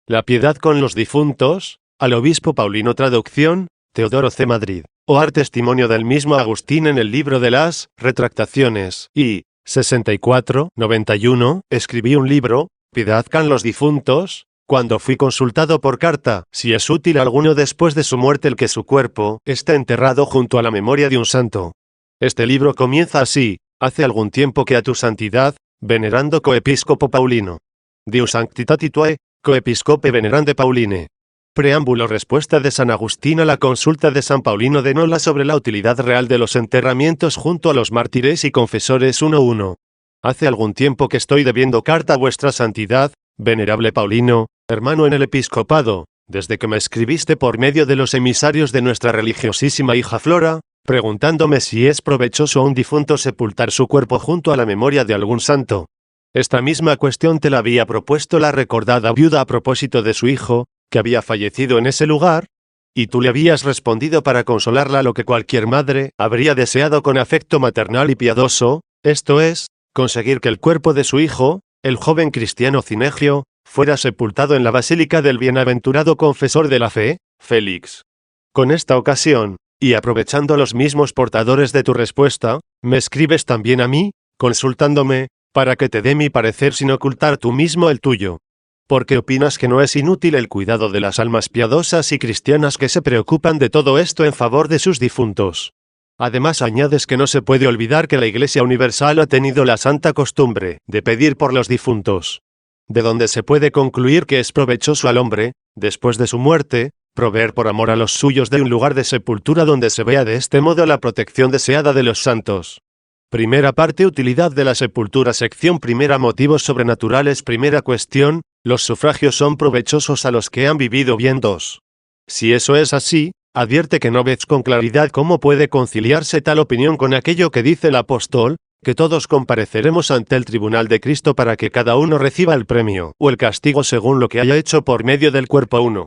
La piedad con los difuntos, al obispo Paulino. Traducción, Teodoro C. Madrid. OAR. Testimonio del mismo Agustín en el libro de las Retractaciones. Y, 64-91, escribí un libro, Piedad con los difuntos, cuando fui consultado por carta, si es útil a alguno después de su muerte el que su cuerpo esté enterrado junto a la memoria de un santo. Este libro comienza así: hace algún tiempo que a tu santidad, venerando coepiscopo Paulino. Deus sanctitatitue, coepiscope venerande Pauline. Preámbulo. Respuesta de San Agustín a la consulta de San Paulino de Nola sobre la utilidad real de los enterramientos junto a los mártires y confesores. 1:1. Hace algún tiempo que estoy debiendo carta a vuestra santidad, venerable Paulino, hermano en el episcopado, desde que me escribiste por medio de los emisarios de nuestra religiosísima hija Flora, preguntándome si es provechoso a un difunto sepultar su cuerpo junto a la memoria de algún santo. Esta misma cuestión te la había propuesto la recordada viuda a propósito de su hijo, que había fallecido en ese lugar, y tú le habías respondido para consolarla lo que cualquier madre habría deseado con afecto maternal y piadoso, esto es, conseguir que el cuerpo de su hijo, el joven cristiano Cinegio, fuera sepultado en la basílica del bienaventurado confesor de la fe, Félix. Con esta ocasión, y aprovechando los mismos portadores de tu respuesta, me escribes también a mí, consultándome, para que te dé mi parecer sin ocultar tú mismo el tuyo. Porque opinas que no es inútil el cuidado de las almas piadosas y cristianas que se preocupan de todo esto en favor de sus difuntos. Además añades que no se puede olvidar que la Iglesia Universal ha tenido la santa costumbre de pedir por los difuntos. De donde se puede concluir que es provechoso al hombre, después de su muerte, proveer por amor a los suyos de un lugar de sepultura donde se vea de este modo la protección deseada de los santos. Primera parte. Utilidad de la sepultura. Sección primera. Motivos sobrenaturales. Primera cuestión. Los sufragios son provechosos a los que han vivido bien. 2. Si eso es así, advierte que no ves con claridad cómo puede conciliarse tal opinión con aquello que dice el apóstol, que todos compareceremos ante el tribunal de Cristo para que cada uno reciba el premio o el castigo según lo que haya hecho por medio del cuerpo. 1.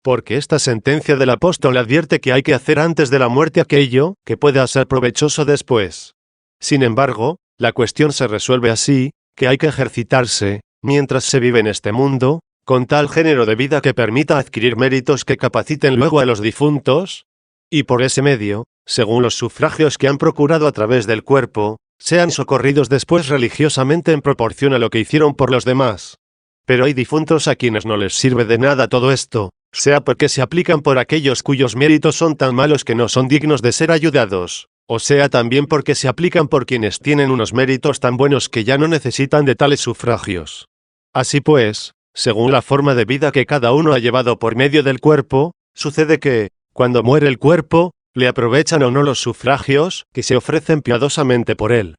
Porque esta sentencia del apóstol advierte que hay que hacer antes de la muerte aquello que pueda ser provechoso después. Sin embargo, la cuestión se resuelve así, que hay que ejercitarse, mientras se vive en este mundo, con tal género de vida que permita adquirir méritos que capaciten luego a los difuntos, y por ese medio, según los sufragios que han procurado a través del cuerpo, sean socorridos después religiosamente en proporción a lo que hicieron por los demás. Pero hay difuntos a quienes no les sirve de nada todo esto, sea porque se aplican por aquellos cuyos méritos son tan malos que no son dignos de ser ayudados, o sea también porque se aplican por quienes tienen unos méritos tan buenos que ya no necesitan de tales sufragios. Así pues, según la forma de vida que cada uno ha llevado por medio del cuerpo, sucede que, cuando muere el cuerpo, le aprovechan o no los sufragios que se ofrecen piadosamente por él.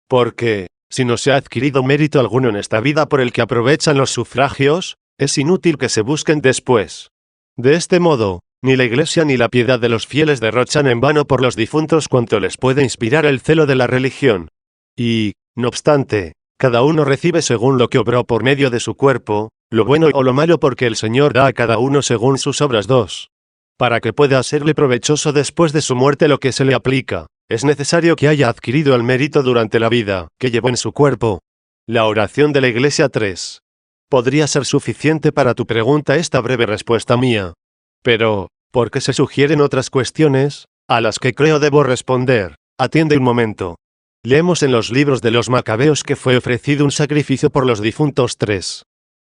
Porque, si no se ha adquirido mérito alguno en esta vida por el que aprovechan los sufragios, es inútil que se busquen después. De este modo, ni la Iglesia ni la piedad de los fieles derrochan en vano por los difuntos cuanto les puede inspirar el celo de la religión. Y, no obstante, cada uno recibe según lo que obró por medio de su cuerpo, lo bueno o lo malo porque el Señor da a cada uno según sus obras. 2. Para que pueda serle provechoso después de su muerte lo que se le aplica, es necesario que haya adquirido el mérito durante la vida que llevó en su cuerpo. La oración de la Iglesia. 3. Podría ser suficiente para tu pregunta esta breve respuesta mía. Pero, ¿por qué se sugieren otras cuestiones, a las que creo debo responder? Atiende un momento. Leemos en los libros de los Macabeos que fue ofrecido un sacrificio por los difuntos. 3.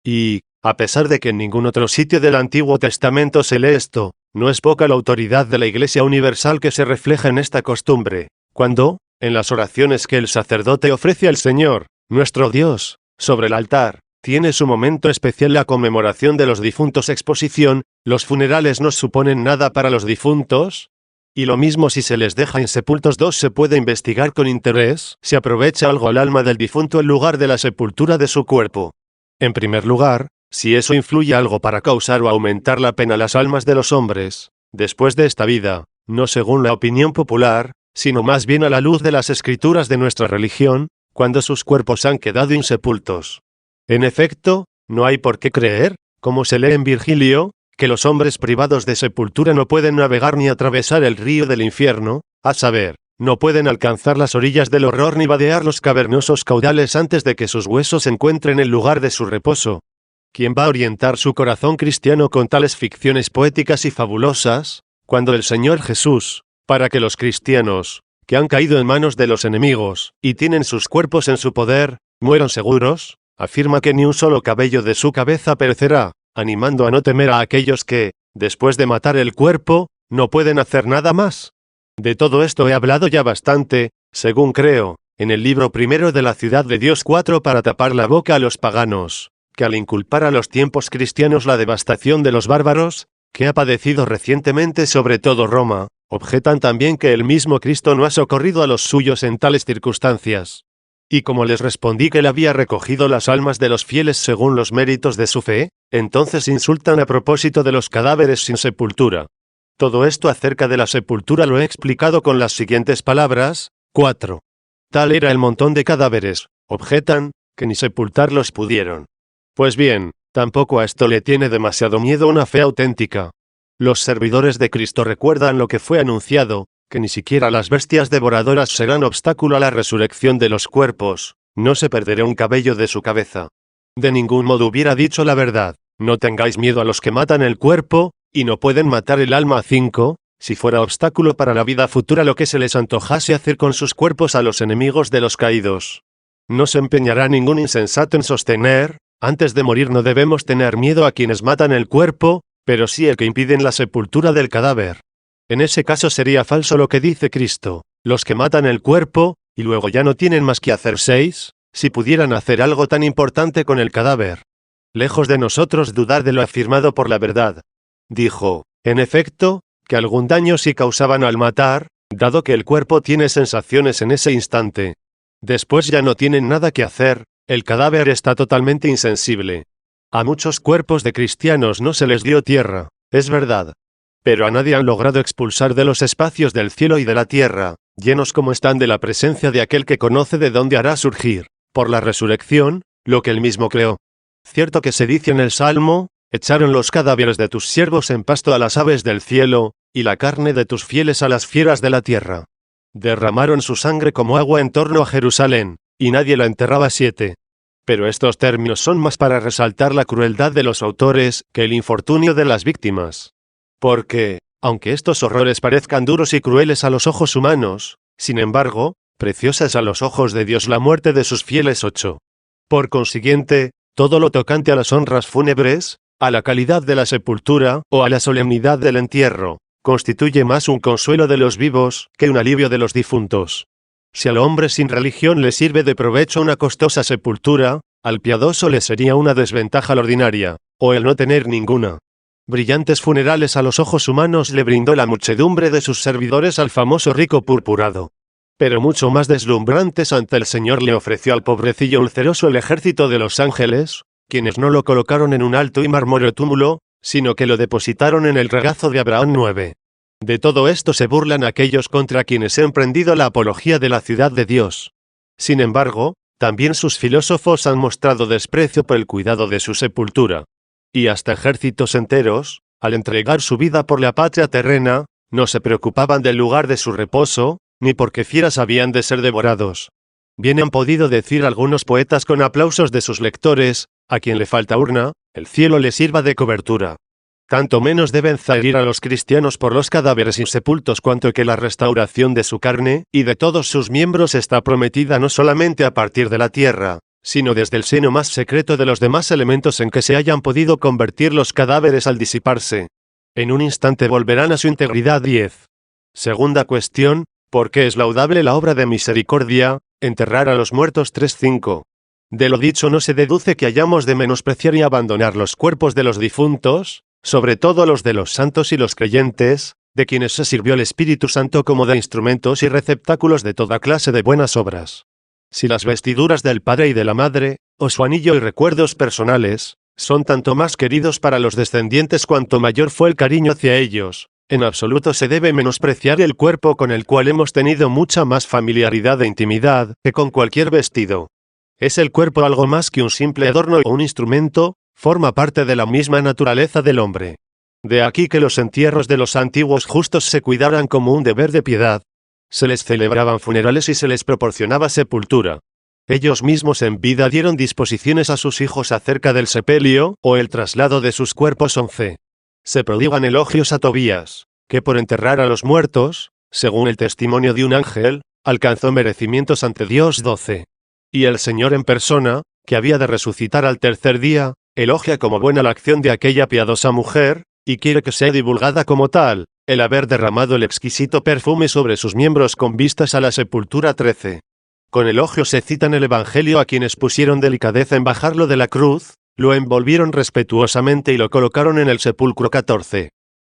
Y, a pesar de que en ningún otro sitio del Antiguo Testamento se lee esto, no es poca la autoridad de la Iglesia Universal que se refleja en esta costumbre, cuando, en las oraciones que el sacerdote ofrece al Señor, nuestro Dios, sobre el altar, tiene su momento especial la conmemoración de los difuntos. Exposición. ¿Los funerales no suponen nada para los difuntos? Y lo mismo si se les deja insepultos. 2. Se puede investigar con interés si aprovecha algo al alma del difunto en lugar de la sepultura de su cuerpo. En primer lugar, si eso influye algo para causar o aumentar la pena a las almas de los hombres, después de esta vida, no según la opinión popular, sino más bien a la luz de las escrituras de nuestra religión, cuando sus cuerpos han quedado insepultos. En efecto, no hay por qué creer, como se lee en Virgilio, que los hombres privados de sepultura no pueden navegar ni atravesar el río del infierno, a saber, no pueden alcanzar las orillas del horror ni vadear los cavernosos caudales antes de que sus huesos encuentren el lugar de su reposo. ¿Quién va a orientar su corazón cristiano con tales ficciones poéticas y fabulosas, cuando el Señor Jesús, para que los cristianos, que han caído en manos de los enemigos, y tienen sus cuerpos en su poder, mueran seguros, afirma que ni un solo cabello de su cabeza perecerá, animando a no temer a aquellos que, después de matar el cuerpo, no pueden hacer nada más? De todo esto he hablado ya bastante, según creo, en el libro primero de la Ciudad de Dios 4 para tapar la boca a los paganos, que al inculpar a los tiempos cristianos la devastación de los bárbaros, que ha padecido recientemente sobre todo Roma, objetan también que el mismo Cristo no ha socorrido a los suyos en tales circunstancias. Y como les respondí que él había recogido las almas de los fieles según los méritos de su fe, entonces insultan a propósito de los cadáveres sin sepultura. Todo esto acerca de la sepultura lo he explicado con las siguientes palabras. 4. Tal era el montón de cadáveres, objetan, que ni sepultarlos pudieron. Pues bien, tampoco a esto le tiene demasiado miedo una fe auténtica. Los servidores de Cristo recuerdan lo que fue anunciado, que ni siquiera las bestias devoradoras serán obstáculo a la resurrección de los cuerpos, no se perderá un cabello de su cabeza. De ningún modo hubiera dicho la verdad, no tengáis miedo a los que matan el cuerpo, y no pueden matar el alma. 5. Si fuera obstáculo para la vida futura lo que se les antojase hacer con sus cuerpos a los enemigos de los caídos. No se empeñará ningún insensato en sostener, antes de morir no debemos tener miedo a quienes matan el cuerpo, pero sí el que impiden la sepultura del cadáver. En ese caso sería falso lo que dice Cristo, los que matan el cuerpo, y luego ya no tienen más que hacer. 6. Si pudieran hacer algo tan importante con el cadáver. Lejos de nosotros dudar de lo afirmado por la verdad. Dijo, en efecto, que algún daño sí causaban al matar, dado que el cuerpo tiene sensaciones en ese instante. Después ya no tienen nada que hacer, el cadáver está totalmente insensible. A muchos cuerpos de cristianos no se les dio tierra, es verdad. Pero a nadie han logrado expulsar de los espacios del cielo y de la tierra, llenos como están de la presencia de aquel que conoce de dónde hará surgir, por la resurrección, lo que él mismo creó. Cierto que se dice en el Salmo, echaron los cadáveres de tus siervos en pasto a las aves del cielo, y la carne de tus fieles a las fieras de la tierra. Derramaron su sangre como agua en torno a Jerusalén, y nadie la enterraba. 7. Pero estos términos son más para resaltar la crueldad de los autores que el infortunio de las víctimas. Porque, aunque estos horrores parezcan duros y crueles a los ojos humanos, sin embargo, preciosa es a los ojos de Dios la muerte de sus fieles. 8. Por consiguiente, todo lo tocante a las honras fúnebres, a la calidad de la sepultura o a la solemnidad del entierro, constituye más un consuelo de los vivos que un alivio de los difuntos. Si al hombre sin religión le sirve de provecho una costosa sepultura, al piadoso le sería una desventaja la ordinaria, o el no tener ninguna. Brillantes funerales a los ojos humanos le brindó la muchedumbre de sus servidores al famoso rico purpurado. Pero mucho más deslumbrantes ante el Señor le ofreció al pobrecillo ulceroso el ejército de los ángeles, quienes no lo colocaron en un alto y marmóreo túmulo, sino que lo depositaron en el regazo de Abraham. 9. De todo esto se burlan aquellos contra quienes he emprendido la apología de la ciudad de Dios. Sin embargo, también sus filósofos han mostrado desprecio por el cuidado de su sepultura. Y hasta ejércitos enteros, al entregar su vida por la patria terrena, no se preocupaban del lugar de su reposo, ni porque fieras habían de ser devorados. Bien han podido decir algunos poetas con aplausos de sus lectores, a quien le falta urna, el cielo le sirva de cobertura. Tanto menos deben zaherir a los cristianos por los cadáveres insepultos cuanto que la restauración de su carne y de todos sus miembros está prometida no solamente a partir de la tierra, sino desde el seno más secreto de los demás elementos en que se hayan podido convertir los cadáveres al disiparse. En un instante volverán a su integridad. 10. Segunda cuestión, ¿por qué es laudable la obra de misericordia, enterrar a los muertos? 3.5. De lo dicho no se deduce que hayamos de menospreciar y abandonar los cuerpos de los difuntos, sobre todo los de los santos y los creyentes, de quienes se sirvió el Espíritu Santo como de instrumentos y receptáculos de toda clase de buenas obras. Si las vestiduras del padre y de la madre, o su anillo y recuerdos personales, son tanto más queridos para los descendientes cuanto mayor fue el cariño hacia ellos, en absoluto se debe menospreciar el cuerpo con el cual hemos tenido mucha más familiaridad e intimidad que con cualquier vestido. ¿Es el cuerpo algo más que un simple adorno o un instrumento? Forma parte de la misma naturaleza del hombre. De aquí que los entierros de los antiguos justos se cuidaran como un deber de piedad. Se les celebraban funerales y se les proporcionaba sepultura. Ellos mismos en vida dieron disposiciones a sus hijos acerca del sepelio, o el traslado de sus cuerpos. 11. Se prodigan elogios a Tobías, que por enterrar a los muertos, según el testimonio de un ángel, alcanzó merecimientos ante Dios. 12. Y el Señor en persona, que había de resucitar al tercer día, elogia como buena la acción de aquella piadosa mujer, y quiere que sea divulgada como tal, el haber derramado el exquisito perfume sobre sus miembros con vistas a la sepultura. 13. Con elogio se cita en el Evangelio a quienes pusieron delicadeza en bajarlo de la cruz, lo envolvieron respetuosamente y lo colocaron en el sepulcro. 14.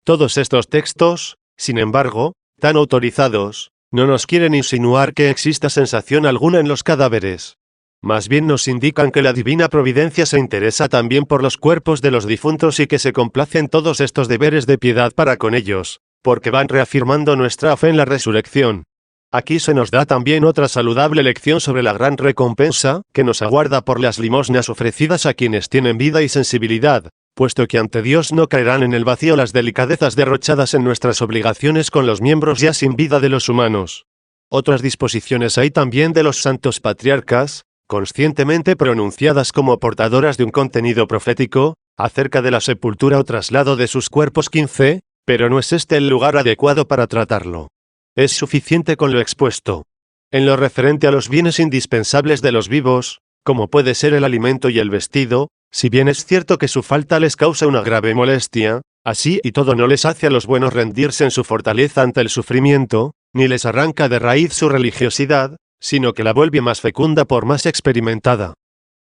Todos estos textos, sin embargo, tan autorizados, no nos quieren insinuar que exista sensación alguna en los cadáveres. Más bien nos indican que la divina providencia se interesa también por los cuerpos de los difuntos y que se complace en todos estos deberes de piedad para con ellos, porque van reafirmando nuestra fe en la resurrección. Aquí se nos da también otra saludable lección sobre la gran recompensa que nos aguarda por las limosnas ofrecidas a quienes tienen vida y sensibilidad, puesto que ante Dios no caerán en el vacío las delicadezas derrochadas en nuestras obligaciones con los miembros ya sin vida de los humanos. Otras disposiciones hay también de los santos patriarcas, conscientemente pronunciadas como portadoras de un contenido profético, acerca de la sepultura o traslado de sus cuerpos. 15, pero no es este el lugar adecuado para tratarlo. Es suficiente con lo expuesto. En lo referente a los bienes indispensables de los vivos, como puede ser el alimento y el vestido, si bien es cierto que su falta les causa una grave molestia, así y todo no les hace a los buenos rendirse en su fortaleza ante el sufrimiento, ni les arranca de raíz su religiosidad, sino que la vuelve más fecunda por más experimentada.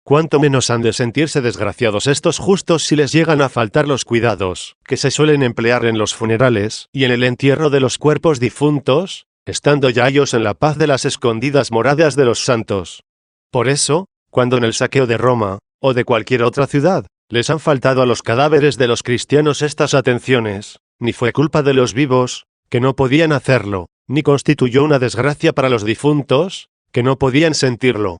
Cuánto menos han de sentirse desgraciados estos justos si les llegan a faltar los cuidados que se suelen emplear en los funerales y en el entierro de los cuerpos difuntos, estando ya ellos en la paz de las escondidas moradas de los santos. Por eso, cuando en el saqueo de Roma, o de cualquier otra ciudad, les han faltado a los cadáveres de los cristianos estas atenciones, ni fue culpa de los vivos, que no podían hacerlo, ni constituyó una desgracia para los difuntos, que no podían sentirlo.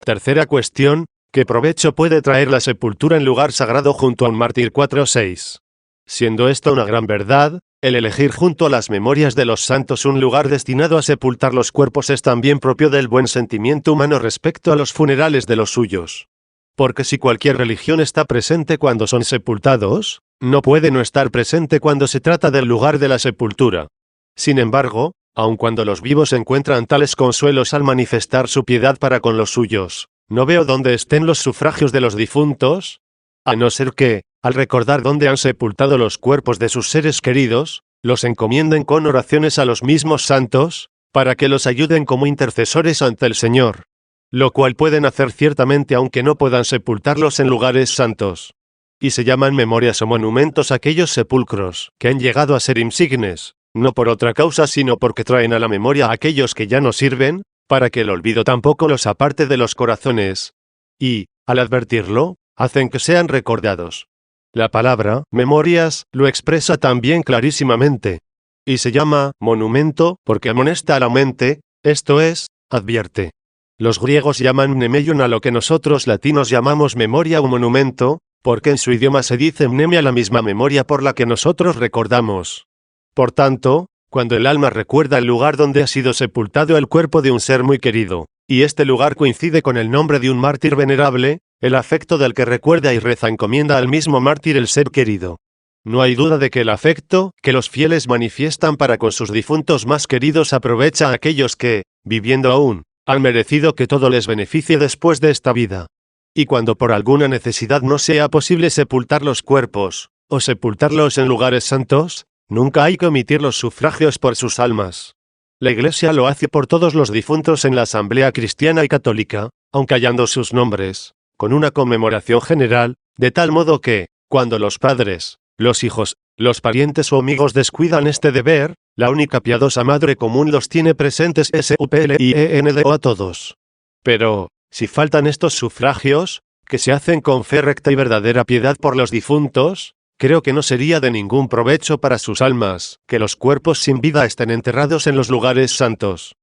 Tercera cuestión, ¿qué provecho puede traer la sepultura en lugar sagrado junto a un mártir? 4:6. Siendo esto una gran verdad, el elegir junto a las memorias de los santos un lugar destinado a sepultar los cuerpos es también propio del buen sentimiento humano respecto a los funerales de los suyos. Porque si cualquier religión está presente cuando son sepultados, no puede no estar presente cuando se trata del lugar de la sepultura. Sin embargo, aun cuando los vivos encuentran tales consuelos al manifestar su piedad para con los suyos, no veo dónde estén los sufragios de los difuntos, a no ser que, al recordar dónde han sepultado los cuerpos de sus seres queridos, los encomienden con oraciones a los mismos santos, para que los ayuden como intercesores ante el Señor. Lo cual pueden hacer ciertamente aunque no puedan sepultarlos en lugares santos. Y se llaman memorias o monumentos aquellos sepulcros que han llegado a ser insignes, no por otra causa sino porque traen a la memoria a aquellos que ya no sirven, para que el olvido tampoco los aparte de los corazones. Y, al advertirlo, hacen que sean recordados. La palabra, memorias, lo expresa también clarísimamente. Y se llama monumento porque amonesta a la mente, esto es, advierte. Los griegos llaman mnemeion a lo que nosotros latinos llamamos memoria o monumento, porque en su idioma se dice mnemia la misma memoria por la que nosotros recordamos. Por tanto, cuando el alma recuerda el lugar donde ha sido sepultado el cuerpo de un ser muy querido, y este lugar coincide con el nombre de un mártir venerable, el afecto del que recuerda y reza encomienda al mismo mártir el ser querido. No hay duda de que el afecto que los fieles manifiestan para con sus difuntos más queridos aprovecha a aquellos que, viviendo aún, han merecido que todo les beneficie después de esta vida. Y cuando por alguna necesidad no sea posible sepultar los cuerpos, o sepultarlos en lugares santos, nunca hay que omitir los sufragios por sus almas. La Iglesia lo hace por todos los difuntos en la Asamblea Cristiana y Católica, aun callando sus nombres, con una conmemoración general, de tal modo que, cuando los padres, los hijos, los parientes o amigos descuidan este deber, la única piadosa Madre Común los tiene presentes SUPLIENDO a todos. Pero, si faltan estos sufragios, que se hacen con fe recta y verdadera piedad por los difuntos, creo que no sería de ningún provecho para sus almas, que los cuerpos sin vida estén enterrados en los lugares santos.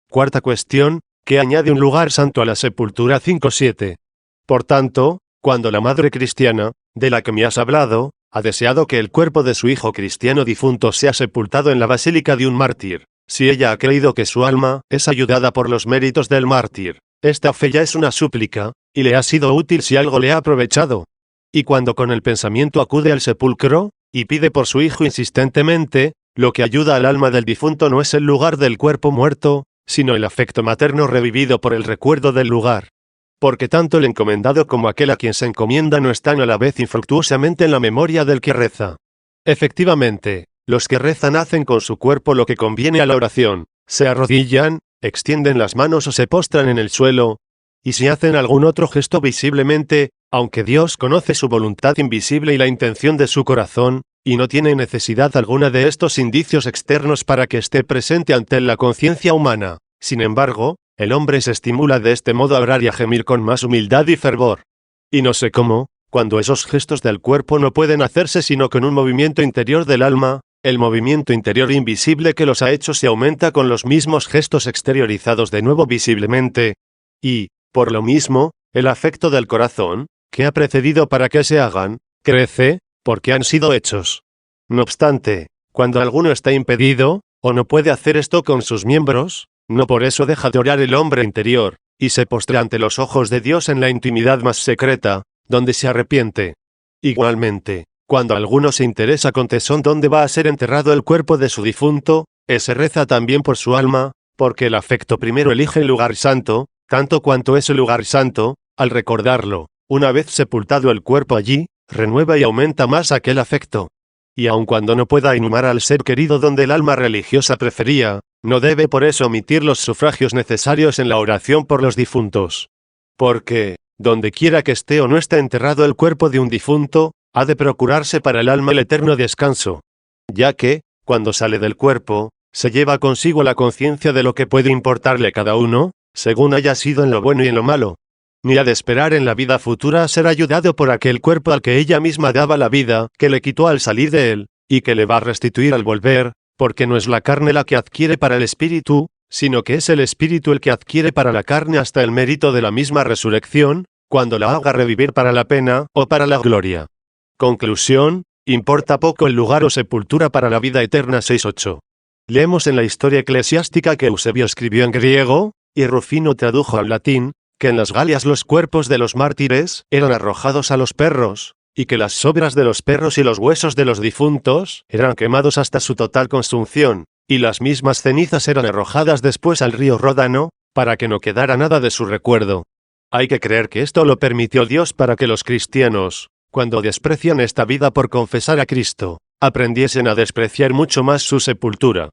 Cuarta cuestión, que añade un lugar santo a la sepultura 5:7. Por tanto, cuando la Madre Cristiana, de la que me has hablado, ha deseado que el cuerpo de su hijo cristiano difunto sea sepultado en la basílica de un mártir, si ella ha creído que su alma es ayudada por los méritos del mártir, Esta fe ya es una súplica, y le ha sido útil si algo le ha aprovechado. Y cuando con el pensamiento acude al sepulcro, y pide por su hijo insistentemente, lo que ayuda al alma del difunto no es el lugar del cuerpo muerto, sino el afecto materno revivido por el recuerdo del lugar. Porque tanto el encomendado como aquel a quien se encomienda no están a la vez infructuosamente en la memoria del que reza. Efectivamente, los que rezan hacen con su cuerpo lo que conviene a la oración, se arrodillan, extienden las manos o se postran en el suelo, y si hacen algún otro gesto visiblemente, aunque Dios conoce su voluntad invisible y la intención de su corazón, y no tiene necesidad alguna de estos indicios externos para que esté presente ante la conciencia humana, sin embargo, el hombre se estimula de este modo a orar y a gemir con más humildad y fervor. Y no sé cómo, cuando esos gestos del cuerpo no pueden hacerse sino con un movimiento interior del alma, el movimiento interior invisible que los ha hecho se aumenta con los mismos gestos exteriorizados de nuevo visiblemente, y, por lo mismo, el afecto del corazón, que ha precedido para que se hagan, crece, porque han sido hechos. No obstante, cuando alguno está impedido, o no puede hacer esto con sus miembros, no por eso deja de orar el hombre interior, y se postra ante los ojos de Dios en la intimidad más secreta, donde se arrepiente. Igualmente, cuando alguno se interesa con tesón dónde va a ser enterrado el cuerpo de su difunto, ese reza también por su alma, porque el afecto primero elige el lugar santo, tanto cuanto es el lugar santo, al recordarlo, una vez sepultado el cuerpo allí, renueva y aumenta más aquel afecto. Y aun cuando no pueda inhumar al ser querido donde el alma religiosa prefería, no debe por eso omitir los sufragios necesarios en la oración por los difuntos. Porque, donde quiera que esté o no esté enterrado el cuerpo de un difunto, ha de procurarse para el alma el eterno descanso. Ya que, cuando sale del cuerpo, se lleva consigo la conciencia de lo que puede importarle cada uno, según haya sido en lo bueno y en lo malo. Ni ha de esperar en la vida futura a ser ayudado por aquel cuerpo al que ella misma daba la vida, que le quitó al salir de él, y que le va a restituir al volver, porque no es la carne la que adquiere para el espíritu, sino que es el espíritu el que adquiere para la carne hasta el mérito de la misma resurrección, cuando la haga revivir para la pena o para la gloria. Conclusión, importa poco el lugar o sepultura para la vida eterna 6.8. Leemos en la historia eclesiástica que Eusebio escribió en griego, y Rufino tradujo al latín, que en las Galias los cuerpos de los mártires eran arrojados a los perros, y que las sobras de los perros y los huesos de los difuntos eran quemados hasta su total consunción, y las mismas cenizas eran arrojadas después al río Ródano, para que no quedara nada de su recuerdo. Hay que creer que esto lo permitió Dios para que los cristianos, cuando desprecian esta vida por confesar a Cristo, aprendiesen a despreciar mucho más su sepultura.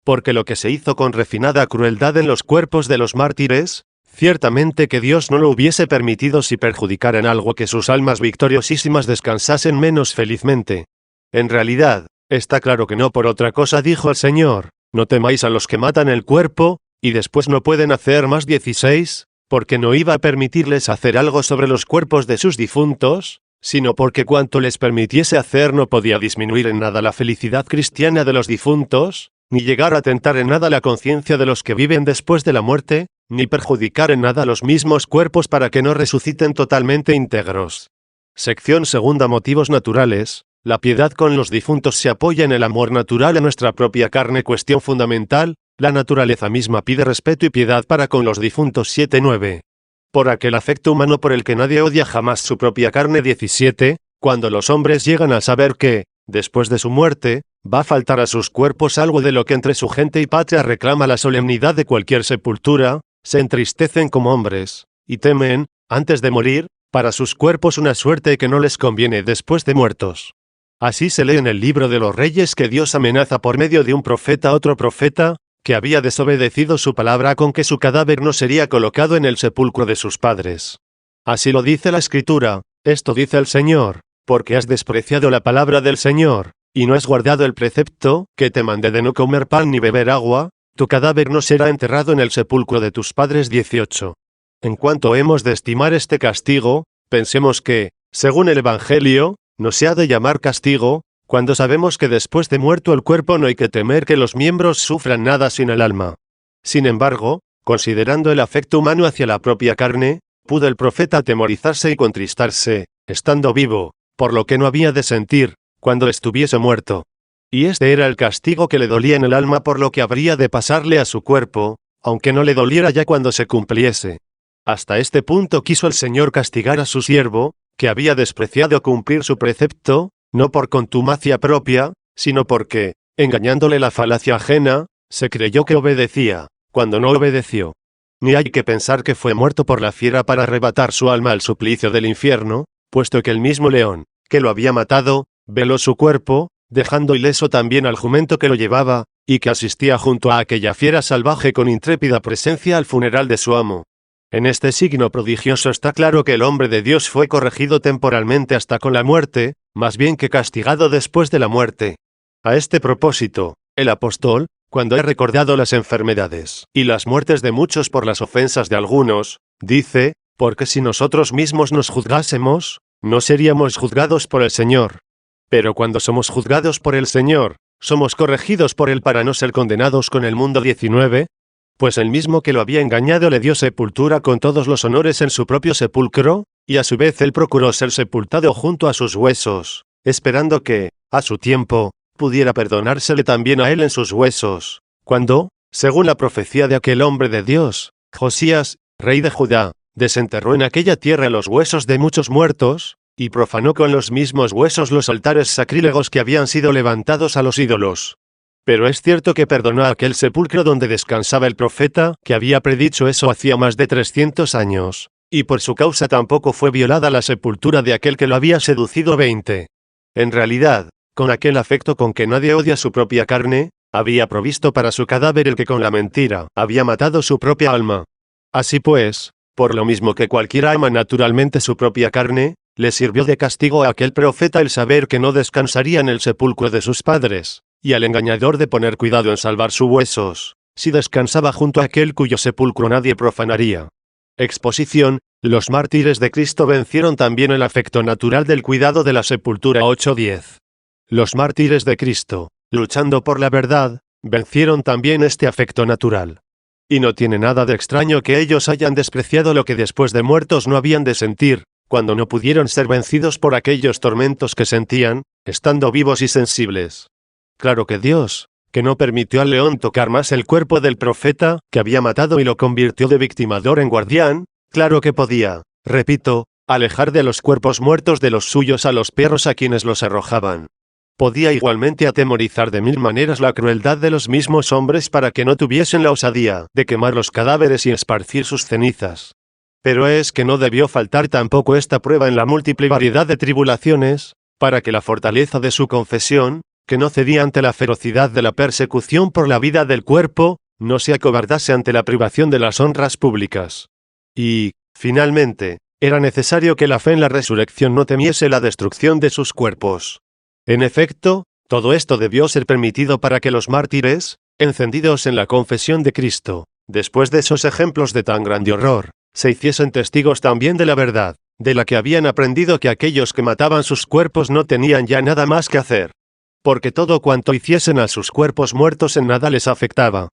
Porque lo que se hizo con refinada crueldad en los cuerpos de los mártires, ciertamente que Dios no lo hubiese permitido si perjudicara en algo que sus almas victoriosísimas descansasen menos felizmente. En realidad, está claro que no por otra cosa dijo el Señor, no temáis a los que matan el cuerpo, y después no pueden hacer más 16, porque no iba a permitirles hacer algo sobre los cuerpos de sus difuntos, sino porque cuanto les permitiese hacer no podía disminuir en nada la felicidad cristiana de los difuntos, ni llegar a tentar en nada la conciencia de los que viven después de la muerte, ni perjudicar en nada los mismos cuerpos para que no resuciten totalmente íntegros. Sección segunda. Motivos naturales. La piedad con los difuntos se apoya en el amor natural a nuestra propia carne. Cuestión fundamental. La naturaleza misma pide respeto y piedad para con los difuntos. 7.9. Por aquel afecto humano por el que nadie odia jamás su propia carne. 17. Cuando los hombres llegan a saber que, después de su muerte, va a faltar a sus cuerpos algo de lo que entre su gente y patria reclama la solemnidad de cualquier sepultura, se entristecen como hombres, y temen, antes de morir, para sus cuerpos una suerte que no les conviene después de muertos. Así se lee en el libro de los Reyes que Dios amenaza por medio de un profeta a otro profeta, que había desobedecido su palabra con que su cadáver no sería colocado en el sepulcro de sus padres. Así lo dice la Escritura, esto dice el Señor, porque has despreciado la palabra del Señor, y no has guardado el precepto, que te mandé de no comer pan ni beber agua, tu cadáver no será enterrado en el sepulcro de tus padres. 18. En cuanto hemos de estimar este castigo, pensemos que, según el Evangelio, no se ha de llamar castigo, cuando sabemos que después de muerto el cuerpo no hay que temer que los miembros sufran nada sin el alma. Sin embargo, considerando el afecto humano hacia la propia carne, pudo el profeta atemorizarse y contristarse, estando vivo, por lo que no había de sentir, cuando estuviese muerto. Y este era el castigo que le dolía en el alma por lo que habría de pasarle a su cuerpo, aunque no le doliera ya cuando se cumpliese. Hasta este punto quiso el Señor castigar a su siervo, que había despreciado cumplir su precepto, no por contumacia propia, sino porque, engañándole la falacia ajena, se creyó que obedecía, cuando no obedeció. Ni hay que pensar que fue muerto por la fiera para arrebatar su alma al suplicio del infierno, puesto que el mismo león, que lo había matado, veló su cuerpo, dejando ileso también al jumento que lo llevaba, y que asistía junto a aquella fiera salvaje con intrépida presencia al funeral de su amo. En este signo prodigioso está claro que el hombre de Dios fue corregido temporalmente hasta con la muerte, más bien que castigado después de la muerte. A este propósito, el apóstol, cuando ha recordado las enfermedades y las muertes de muchos por las ofensas de algunos, dice, porque si nosotros mismos nos juzgásemos, no seríamos juzgados por el Señor. Pero cuando somos juzgados por el Señor, somos corregidos por Él para no ser condenados con el mundo. 19. Pues el mismo que lo había engañado le dio sepultura con todos los honores en su propio sepulcro, y a su vez él procuró ser sepultado junto a sus huesos, esperando que, a su tiempo, pudiera perdonársele también a él en sus huesos, cuando, según la profecía de aquel hombre de Dios, Josías, rey de Judá, desenterró en aquella tierra los huesos de muchos muertos, y profanó con los mismos huesos los altares sacrílegos que habían sido levantados a los ídolos. Pero es cierto que perdonó a aquel sepulcro donde descansaba el profeta, que había predicho eso hacía más de 300 años, y por su causa tampoco fue violada la sepultura de aquel que lo había seducido. 20. En realidad, con aquel afecto con que nadie odia su propia carne, había provisto para su cadáver el que con la mentira había matado su propia alma. Así pues, por lo mismo que cualquiera ama naturalmente su propia carne, le sirvió de castigo a aquel profeta el saber que no descansaría en el sepulcro de sus padres, y al engañador de poner cuidado en salvar sus huesos, si descansaba junto a aquel cuyo sepulcro nadie profanaría. Exposición: los mártires de Cristo vencieron también el afecto natural del cuidado de la sepultura. 8:10. Los mártires de Cristo, luchando por la verdad, vencieron también este afecto natural. Y no tiene nada de extraño que ellos hayan despreciado lo que después de muertos no habían de sentir, cuando no pudieron ser vencidos por aquellos tormentos que sentían, estando vivos y sensibles. Claro que Dios, que no permitió al león tocar más el cuerpo del profeta, que había matado y lo convirtió de victimador en guardián, claro que podía, repito, alejar de los cuerpos muertos de los suyos a los perros a quienes los arrojaban. Podía igualmente atemorizar de mil maneras la crueldad de los mismos hombres para que no tuviesen la osadía de quemar los cadáveres y esparcir sus cenizas. Pero es que no debió faltar tampoco esta prueba en la múltiple variedad de tribulaciones, para que la fortaleza de su confesión, que no cedía ante la ferocidad de la persecución por la vida del cuerpo, no se acobardase ante la privación de las honras públicas. Y, finalmente, era necesario que la fe en la resurrección no temiese la destrucción de sus cuerpos. En efecto, todo esto debió ser permitido para que los mártires, encendidos en la confesión de Cristo, después de esos ejemplos de tan grande horror, se hiciesen testigos también de la verdad, de la que habían aprendido que aquellos que mataban sus cuerpos no tenían ya nada más que hacer. Porque todo cuanto hiciesen a sus cuerpos muertos en nada les afectaba.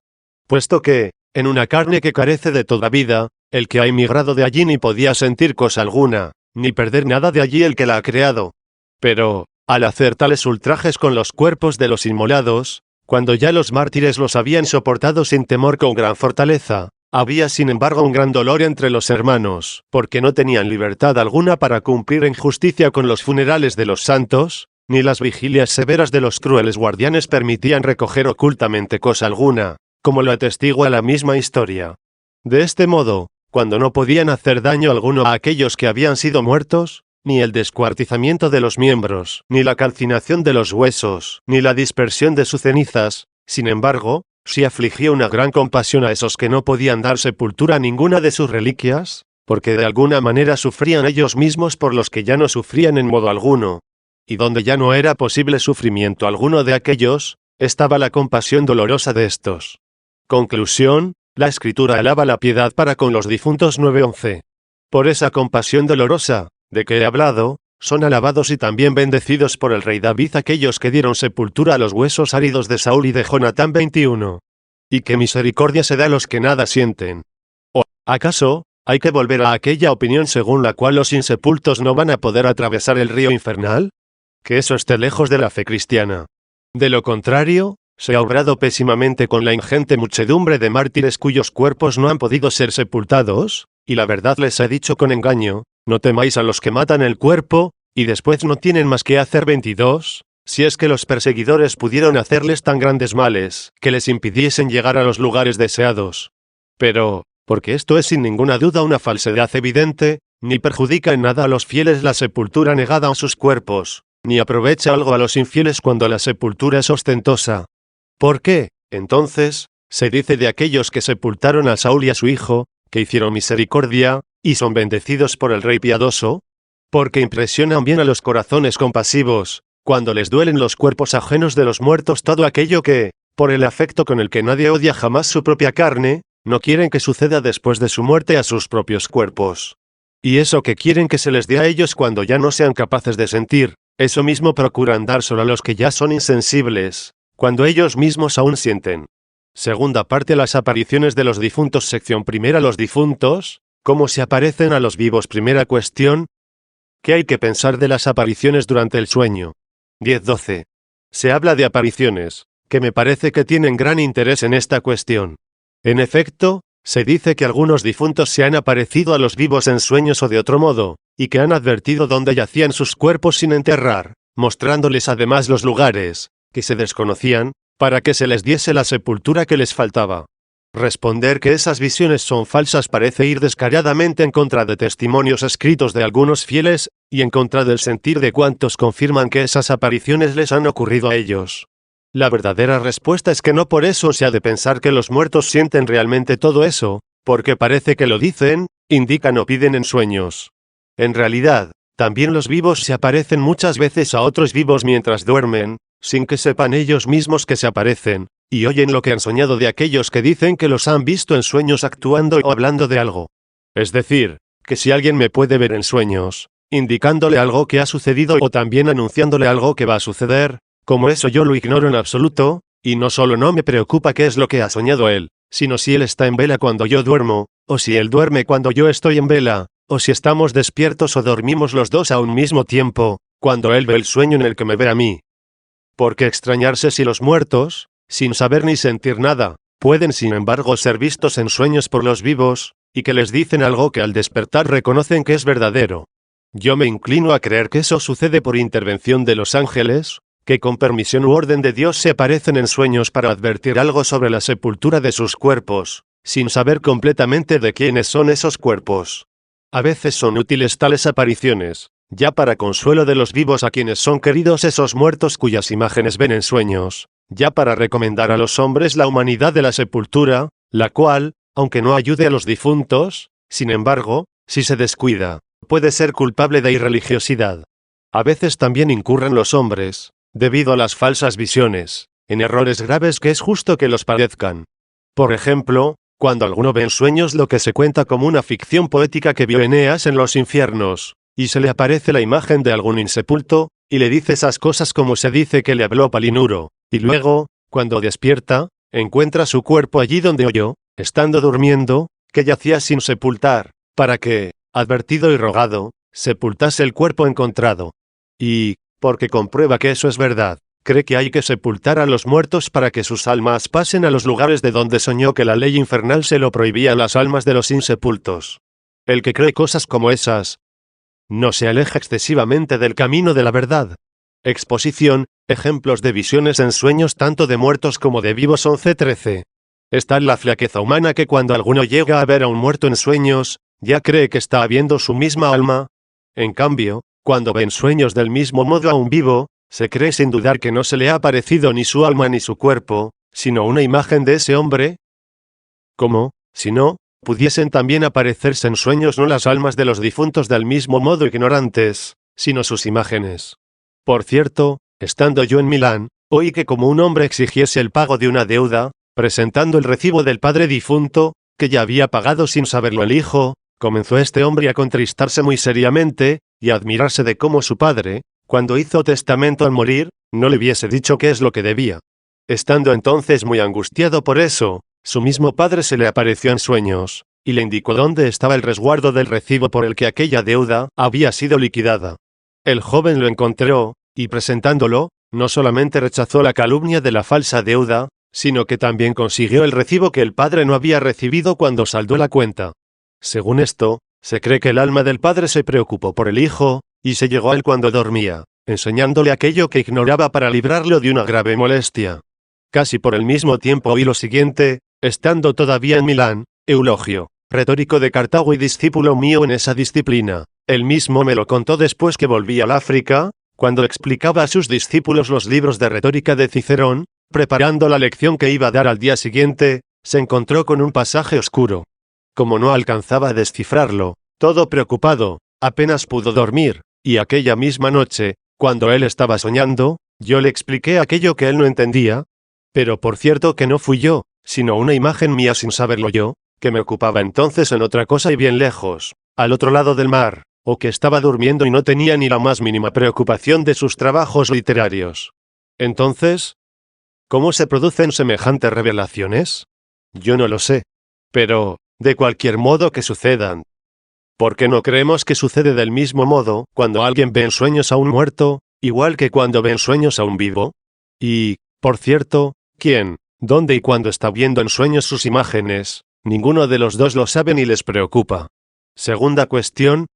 Puesto que, en una carne que carece de toda vida, el que ha emigrado de allí ni podía sentir cosa alguna, ni perder nada de allí el que la ha creado. Pero, al hacer tales ultrajes con los cuerpos de los inmolados, cuando ya los mártires los habían soportado sin temor con gran fortaleza, había sin embargo un gran dolor entre los hermanos, porque no tenían libertad alguna para cumplir en justicia con los funerales de los santos, ni las vigilias severas de los crueles guardianes permitían recoger ocultamente cosa alguna, como lo atestigua la misma historia. De este modo, cuando no podían hacer daño alguno a aquellos que habían sido muertos, ni el descuartizamiento de los miembros, ni la calcinación de los huesos, ni la dispersión de sus cenizas, sin embargo, sí afligía una gran compasión a esos que no podían dar sepultura a ninguna de sus reliquias, porque de alguna manera sufrían ellos mismos por los que ya no sufrían en modo alguno. Y donde ya no era posible sufrimiento alguno de aquellos, estaba la compasión dolorosa de estos. Conclusión: la Escritura alaba la piedad para con los difuntos. 9:11. Por esa compasión dolorosa, de que he hablado, son alabados y también bendecidos por el rey David aquellos que dieron sepultura a los huesos áridos de Saúl y de Jonatán. 21. Y qué misericordia se da a los que nada sienten. ¿O acaso hay que volver a aquella opinión según la cual los insepultos no van a poder atravesar el río infernal? Que eso esté lejos de la fe cristiana. De lo contrario, se ha obrado pésimamente con la ingente muchedumbre de mártires cuyos cuerpos no han podido ser sepultados, y la verdad les he dicho con engaño, no temáis a los que matan el cuerpo, y después no tienen más que hacer. 22. Si es que los perseguidores pudieron hacerles tan grandes males, que les impidiesen llegar a los lugares deseados. Pero, porque esto es sin ninguna duda una falsedad evidente, ni perjudica en nada a los fieles la sepultura negada a sus cuerpos, ni aprovecha algo a los infieles cuando la sepultura es ostentosa. ¿Por qué, entonces, se dice de aquellos que sepultaron a Saúl y a su hijo, que hicieron misericordia, y son bendecidos por el Rey piadoso? Porque impresionan bien a los corazones compasivos, cuando les duelen los cuerpos ajenos de los muertos todo aquello que, por el afecto con el que nadie odia jamás su propia carne, no quieren que suceda después de su muerte a sus propios cuerpos. Y eso que quieren que se les dé a ellos cuando ya no sean capaces de sentir, eso mismo procuran dar solo a los que ya son insensibles, cuando ellos mismos aún sienten. Segunda parte: las apariciones de los difuntos. Sección primera: los difuntos, ¿cómo se aparecen a los vivos? Primera cuestión: ¿qué hay que pensar de las apariciones durante el sueño? 10-12. Se habla de apariciones, que me parece que tienen gran interés en esta cuestión. En efecto, se dice que algunos difuntos se han aparecido a los vivos en sueños o de otro modo, y que han advertido dónde yacían sus cuerpos sin enterrar, mostrándoles además los lugares, que se desconocían, para que se les diese la sepultura que les faltaba. Responder que esas visiones son falsas parece ir descaradamente en contra de testimonios escritos de algunos fieles, y en contra del sentir de cuantos confirman que esas apariciones les han ocurrido a ellos. La verdadera respuesta es que no por eso se ha de pensar que los muertos sienten realmente todo eso, porque parece que lo dicen, indican o piden en sueños. En realidad, también los vivos se aparecen muchas veces a otros vivos mientras duermen, sin que sepan ellos mismos que se aparecen, y oyen lo que han soñado de aquellos que dicen que los han visto en sueños actuando o hablando de algo. Es decir, que si alguien me puede ver en sueños, indicándole algo que ha sucedido o también anunciándole algo que va a suceder, como eso yo lo ignoro en absoluto, y no solo no me preocupa qué es lo que ha soñado él, sino si él está en vela cuando yo duermo, o si él duerme cuando yo estoy en vela, o si estamos despiertos o dormimos los dos a un mismo tiempo, cuando él ve el sueño en el que me ve a mí. ¿Por qué extrañarse si los muertos, sin saber ni sentir nada, pueden sin embargo ser vistos en sueños por los vivos, y que les dicen algo que al despertar reconocen que es verdadero? Yo me inclino a creer que eso sucede por intervención de los ángeles, que con permisión u orden de Dios se aparecen en sueños para advertir algo sobre la sepultura de sus cuerpos, sin saber completamente de quiénes son esos cuerpos. A veces son útiles tales apariciones, ya para consuelo de los vivos a quienes son queridos esos muertos cuyas imágenes ven en sueños, ya para recomendar a los hombres la humanidad de la sepultura, la cual, aunque no ayude a los difuntos, sin embargo, si se descuida, puede ser culpable de irreligiosidad. A veces también incurren los hombres, debido a las falsas visiones, en errores graves que es justo que los padezcan. Por ejemplo, cuando alguno ve en sueños lo que se cuenta como una ficción poética que vio Eneas en los infiernos, y se le aparece la imagen de algún insepulto, y le dice esas cosas como se dice que le habló Palinuro, y luego, cuando despierta, encuentra su cuerpo allí donde oyó, estando durmiendo, que yacía sin sepultar, para que, advertido y rogado, sepultase el cuerpo encontrado. Y, porque comprueba que eso es verdad, cree que hay que sepultar a los muertos para que sus almas pasen a los lugares de donde soñó que la ley infernal se lo prohibía a las almas de los insepultos. El que cree cosas como esas, no se aleja excesivamente del camino de la verdad. Exposición: ejemplos de visiones en sueños tanto de muertos como de vivos. 11-13. Es tal la flaqueza humana que cuando alguno llega a ver a un muerto en sueños, ya cree que está viendo su misma alma. En cambio, cuando ve en sueños del mismo modo a un vivo, se cree sin dudar que no se le ha aparecido ni su alma ni su cuerpo, sino una imagen de ese hombre. ¿Cómo, si no, pudiesen también aparecerse en sueños no las almas de los difuntos del mismo modo ignorantes, sino sus imágenes? Por cierto, estando yo en Milán, oí que como un hombre exigiese el pago de una deuda, presentando el recibo del padre difunto, que ya había pagado sin saberlo el hijo, comenzó este hombre a contristarse muy seriamente, y a admirarse de cómo su padre, cuando hizo testamento al morir, no le hubiese dicho qué es lo que debía. Estando entonces muy angustiado por eso, su mismo padre se le apareció en sueños, y le indicó dónde estaba el resguardo del recibo por el que aquella deuda había sido liquidada. El joven lo encontró, y presentándolo, no solamente rechazó la calumnia de la falsa deuda, sino que también consiguió el recibo que el padre no había recibido cuando saldó la cuenta. Según esto, se cree que el alma del padre se preocupó por el hijo, y se llegó a él cuando dormía, enseñándole aquello que ignoraba para librarlo de una grave molestia. Casi por el mismo tiempo oí lo siguiente, estando todavía en Milán, Eulogio, retórico de Cartago y discípulo mío en esa disciplina, él mismo me lo contó después que volví al África, cuando explicaba a sus discípulos los libros de retórica de Cicerón, preparando la lección que iba a dar al día siguiente, se encontró con un pasaje oscuro. Como no alcanzaba a descifrarlo, todo preocupado, apenas pudo dormir, y aquella misma noche, cuando él estaba soñando, yo le expliqué aquello que él no entendía, pero por cierto que no fui yo, sino una imagen mía sin saberlo yo, que me ocupaba entonces en otra cosa y bien lejos, al otro lado del mar, o que estaba durmiendo y no tenía ni la más mínima preocupación de sus trabajos literarios. Entonces, ¿cómo se producen semejantes revelaciones? Yo no lo sé. Pero, de cualquier modo que sucedan. ¿Por qué no creemos que sucede del mismo modo cuando alguien ve en sueños a un muerto, igual que cuando ve en sueños a un vivo? Y, por cierto, ¿quién, dónde y cuándo está viendo en sueños sus imágenes? Ninguno de los dos lo sabe ni les preocupa. Segunda cuestión.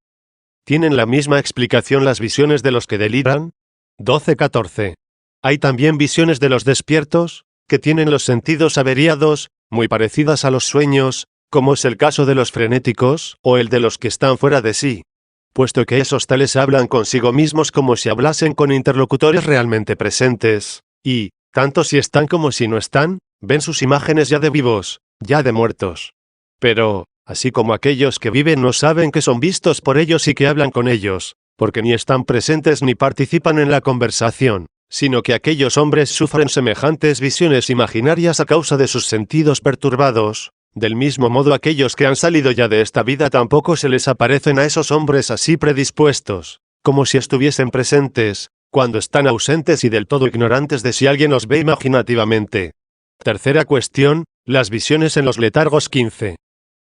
¿Tienen la misma explicación las visiones de los que deliran? 12-14. Hay también visiones de los despiertos, que tienen los sentidos averiados, muy parecidas a los sueños, como es el caso de los frenéticos, o el de los que están fuera de sí. Puesto que esos tales hablan consigo mismos como si hablasen con interlocutores realmente presentes, y, tanto si están como si no están, ven sus imágenes ya de vivos, ya de muertos. Pero, así como aquellos que viven no saben que son vistos por ellos y que hablan con ellos, porque ni están presentes ni participan en la conversación, sino que aquellos hombres sufren semejantes visiones imaginarias a causa de sus sentidos perturbados, del mismo modo aquellos que han salido ya de esta vida tampoco se les aparecen a esos hombres así predispuestos, como si estuviesen presentes, cuando están ausentes y del todo ignorantes de si alguien los ve imaginativamente. Tercera cuestión, las visiones en los letargos 15.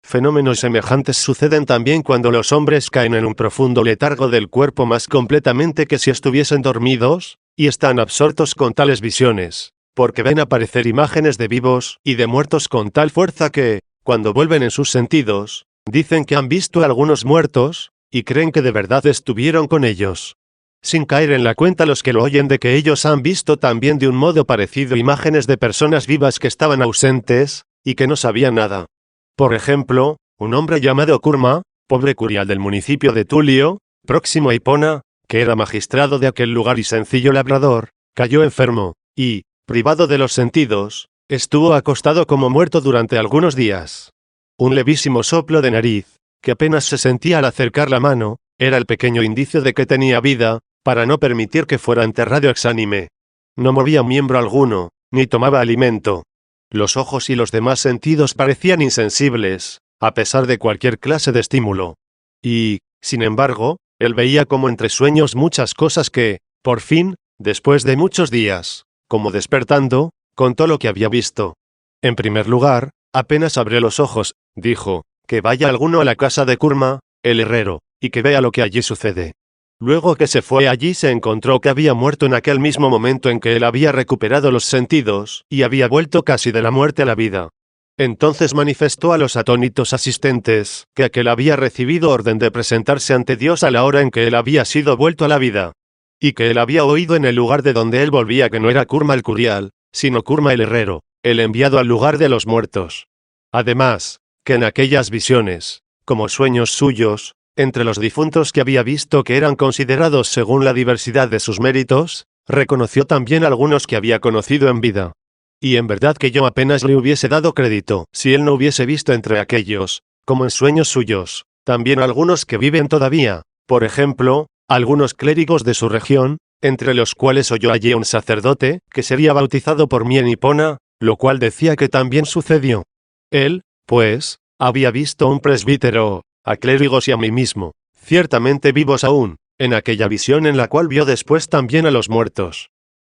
Fenómenos semejantes suceden también cuando los hombres caen en un profundo letargo del cuerpo más completamente que si estuviesen dormidos, y están absortos con tales visiones, porque ven aparecer imágenes de vivos y de muertos con tal fuerza que, cuando vuelven en sus sentidos, dicen que han visto a algunos muertos, y creen que de verdad estuvieron con ellos. Sin caer en la cuenta los que lo oyen de que ellos han visto también de un modo parecido imágenes de personas vivas que estaban ausentes, y que no sabían nada. Por ejemplo, un hombre llamado Curma, pobre curial del municipio de Tulio, próximo a Hipona, que era magistrado de aquel lugar y sencillo labrador, cayó enfermo, y, privado de los sentidos, estuvo acostado como muerto durante algunos días. Un levísimo soplo de nariz, que apenas se sentía al acercar la mano, era el pequeño indicio de que tenía vida, para no permitir que fuera enterrado exánime. No movía miembro alguno, ni tomaba alimento. Los ojos y los demás sentidos parecían insensibles, a pesar de cualquier clase de estímulo. Y, sin embargo, él veía como entre sueños muchas cosas que, por fin, después de muchos días, como despertando, contó lo que había visto. En primer lugar, apenas abrió los ojos, dijo, que vaya alguno a la casa de Curma, el herrero, y que vea lo que allí sucede. Luego que se fue allí se encontró que había muerto en aquel mismo momento en que él había recuperado los sentidos, y había vuelto casi de la muerte a la vida. Entonces manifestó a los atónitos asistentes, que aquel había recibido orden de presentarse ante Dios a la hora en que él había sido vuelto a la vida, y que él había oído en el lugar de donde él volvía que no era Curma el curial, sino Curma el herrero, el enviado al lugar de los muertos. Además, que en aquellas visiones, como sueños suyos, entre los difuntos que había visto que eran considerados según la diversidad de sus méritos, reconoció también algunos que había conocido en vida. Y en verdad que yo apenas le hubiese dado crédito, si él no hubiese visto entre aquellos, como en sueños suyos, también algunos que viven todavía, por ejemplo, algunos clérigos de su región, entre los cuales oyó allí un sacerdote, que sería bautizado por mí en Hipona, lo cual decía que también sucedió. Él, pues, había visto un presbítero, a clérigos y a mí mismo, ciertamente vivos aún, en aquella visión en la cual vio después también a los muertos.